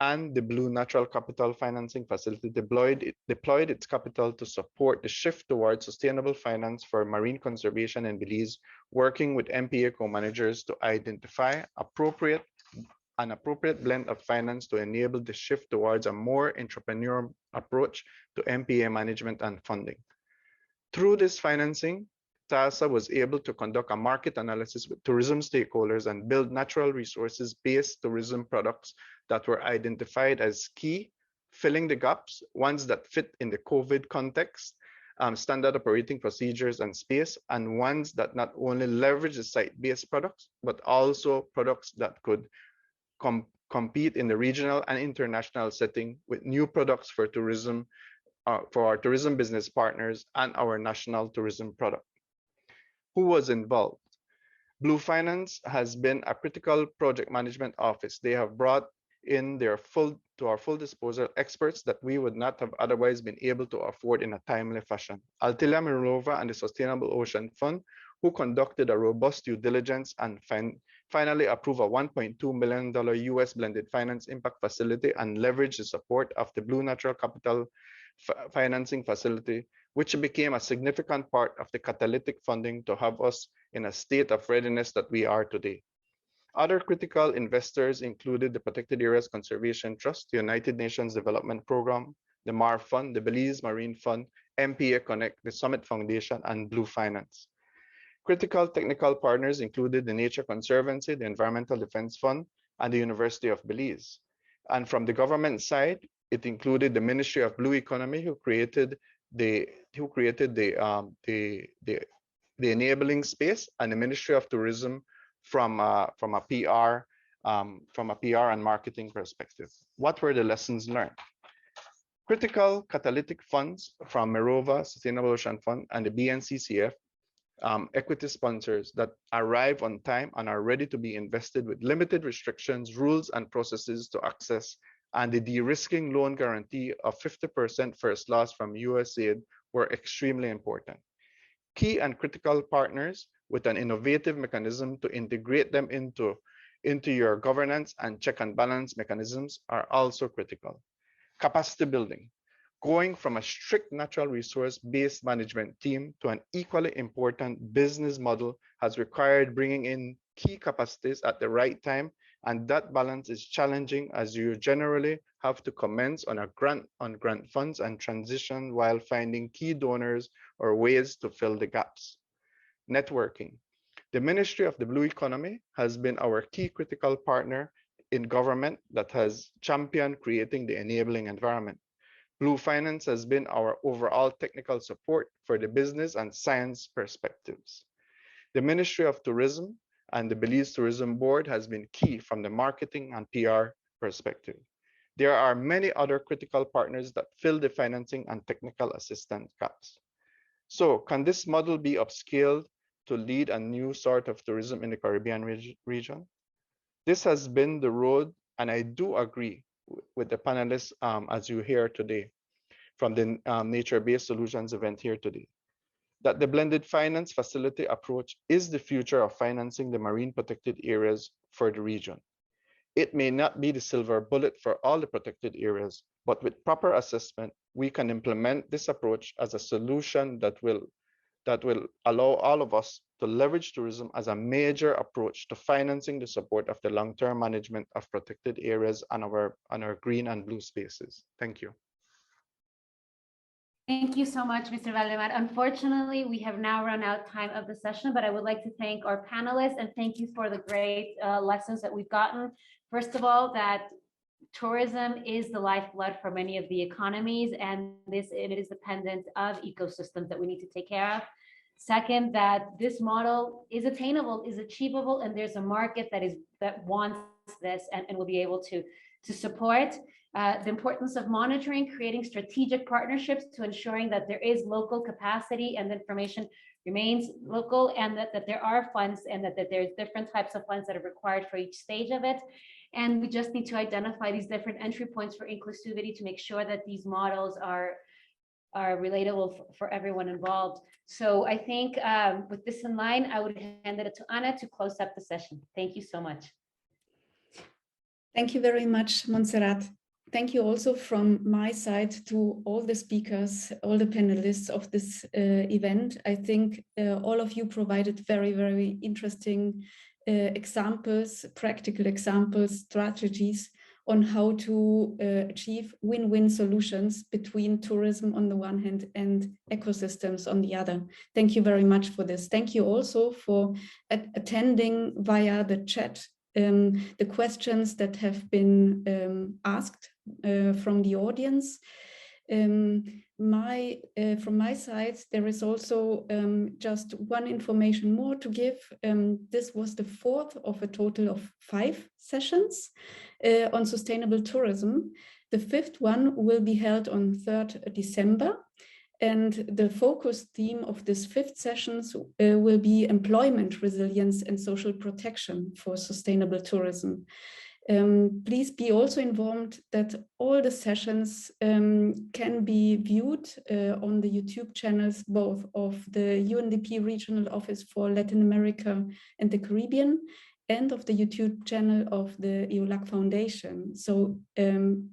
and the Blue Natural Capital Financing Facility deployed its capital to support the shift towards sustainable finance for marine conservation in Belize, working with MPA co-managers to identify an appropriate blend of finance to enable the shift towards a more entrepreneurial approach to MPA management and funding. Through this financing, TASA was able to conduct a market analysis with tourism stakeholders and build natural resources-based tourism products that were identified as key, filling the gaps, ones that fit in the COVID context, standard operating procedures and space, and ones that not only leverage the site-based products, but also products that could compete in the regional and international setting with new products for tourism, for our tourism business partners and our national tourism product. Who was involved? Blue Finance has been a critical project management office. They have brought in to our full disposal experts that we would not have otherwise been able to afford in a timely fashion. Altilia Mirova and the Sustainable Ocean Fund, who conducted a robust due diligence and finally approved a $1.2 million US blended finance impact facility and leveraged the support of the Blue Natural Capital Financing Facility, which became a significant part of the catalytic funding to have us in a state of readiness that we are today. Other critical investors included the Protected Areas Conservation Trust, the United Nations Development Program, the MAR Fund, the Belize Marine Fund, MPA Connect, the Summit Foundation, and Blue Finance. Critical technical partners included the Nature Conservancy, the Environmental Defense Fund, and the University of Belize. And from the government side, it included the Ministry of Blue Economy, who created the enabling space, and the Ministry of Tourism from a PR and marketing perspective. What were the lessons learned? Critical catalytic funds from Mirova, Sustainable Ocean Fund, and the BNCCF, equity sponsors that arrive on time and are ready to be invested with limited restrictions, rules, and processes to access, and the de-risking loan guarantee of 50% first loss from USAID were extremely important. Key and critical partners with an innovative mechanism to integrate them into your governance and check and balance mechanisms are also critical. Capacity building. Going from a strict natural resource-based management team to an equally important business model has required bringing in key capacities at the right time, and that balance is challenging as you generally have to commence on grant funds and transition while finding key donors or ways to fill the gaps. Networking. The Ministry of the Blue Economy has been our key critical partner in government that has championed creating the enabling environment. Blue Finance has been our overall technical support for the business and science perspectives. The Ministry of Tourism and the Belize Tourism Board has been key from the marketing and PR perspective. There are many other critical partners that fill the financing and technical assistance gaps. So can this model be upscaled to lead a new sort of tourism in the Caribbean region? This has been the road, and I do agree with the panelists as you hear today from the Nature-Based Solutions event here today, that the blended finance facility approach is the future of financing the marine protected areas for the region. It may not be the silver bullet for all the protected areas, but with proper assessment, we can implement this approach as a solution that will allow all of us to leverage tourism as a major approach to financing the support of the long-term management of protected areas on our green and blue spaces. Thank you. Thank you so much, Mr. Valdemar. Unfortunately, we have now run out of time of the session, but I would like to thank our panelists and thank you for the great lessons that we've gotten. First of all, that tourism is the lifeblood for many of the economies, and it is dependent of ecosystems that we need to take care of. Second, that this model is attainable, is achievable, and there's a market that wants this and will be able to support. the importance of monitoring, creating strategic partnerships to ensuring that there is local capacity and the information remains local, and that there are funds, and that there's different types of funds that are required for each stage of it. And we just need to identify these different entry points for inclusivity to make sure that these models are relatable for everyone involved. So I think with this in mind, I would hand it to Ana to close up the session. Thank you so much. Thank you very much, Montserrat. Thank you also from my side to all the speakers, all the panelists of this event. I think all of you provided very, very interesting examples, practical examples, strategies on how to achieve win-win solutions between tourism on the one hand and ecosystems on the other. Thank you very much for this. Thank you also for attending via the chat the questions that have been asked from the audience. From my side, there is also just one information more to give. This was the fourth of a total of 5 sessions on sustainable tourism. The 5th one will be held on 3rd December. And the focus theme of this 5th sessions will be employment resilience and social protection for sustainable tourism. Please be also informed that all the sessions can be viewed on the YouTube channels, both of the UNDP Regional Office for Latin America and the Caribbean, and of the YouTube channel of the EULAC Foundation. So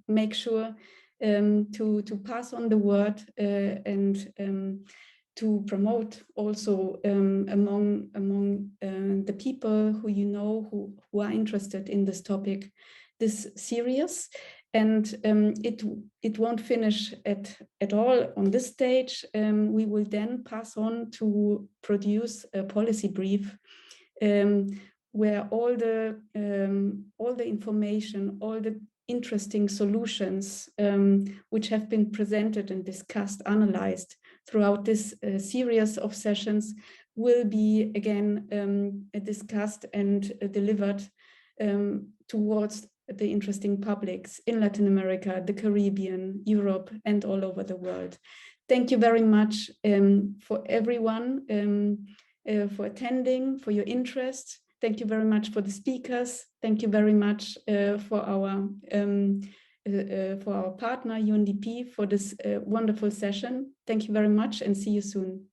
make sure to pass on the word and to promote also among the people who you know who are interested in this topic, this series. And it won't finish at all on this stage. We will then pass on to produce a policy brief where all the information, all the interesting solutions which have been presented and discussed, analyzed throughout this series of sessions will be again discussed and delivered towards the interesting publics in Latin America, the Caribbean, Europe, and all over the world. Thank you very much for everyone for attending, for your interest. Thank you very much for the speakers. Thank you very much for our partner UNDP for this wonderful session. Thank you very much and see you soon.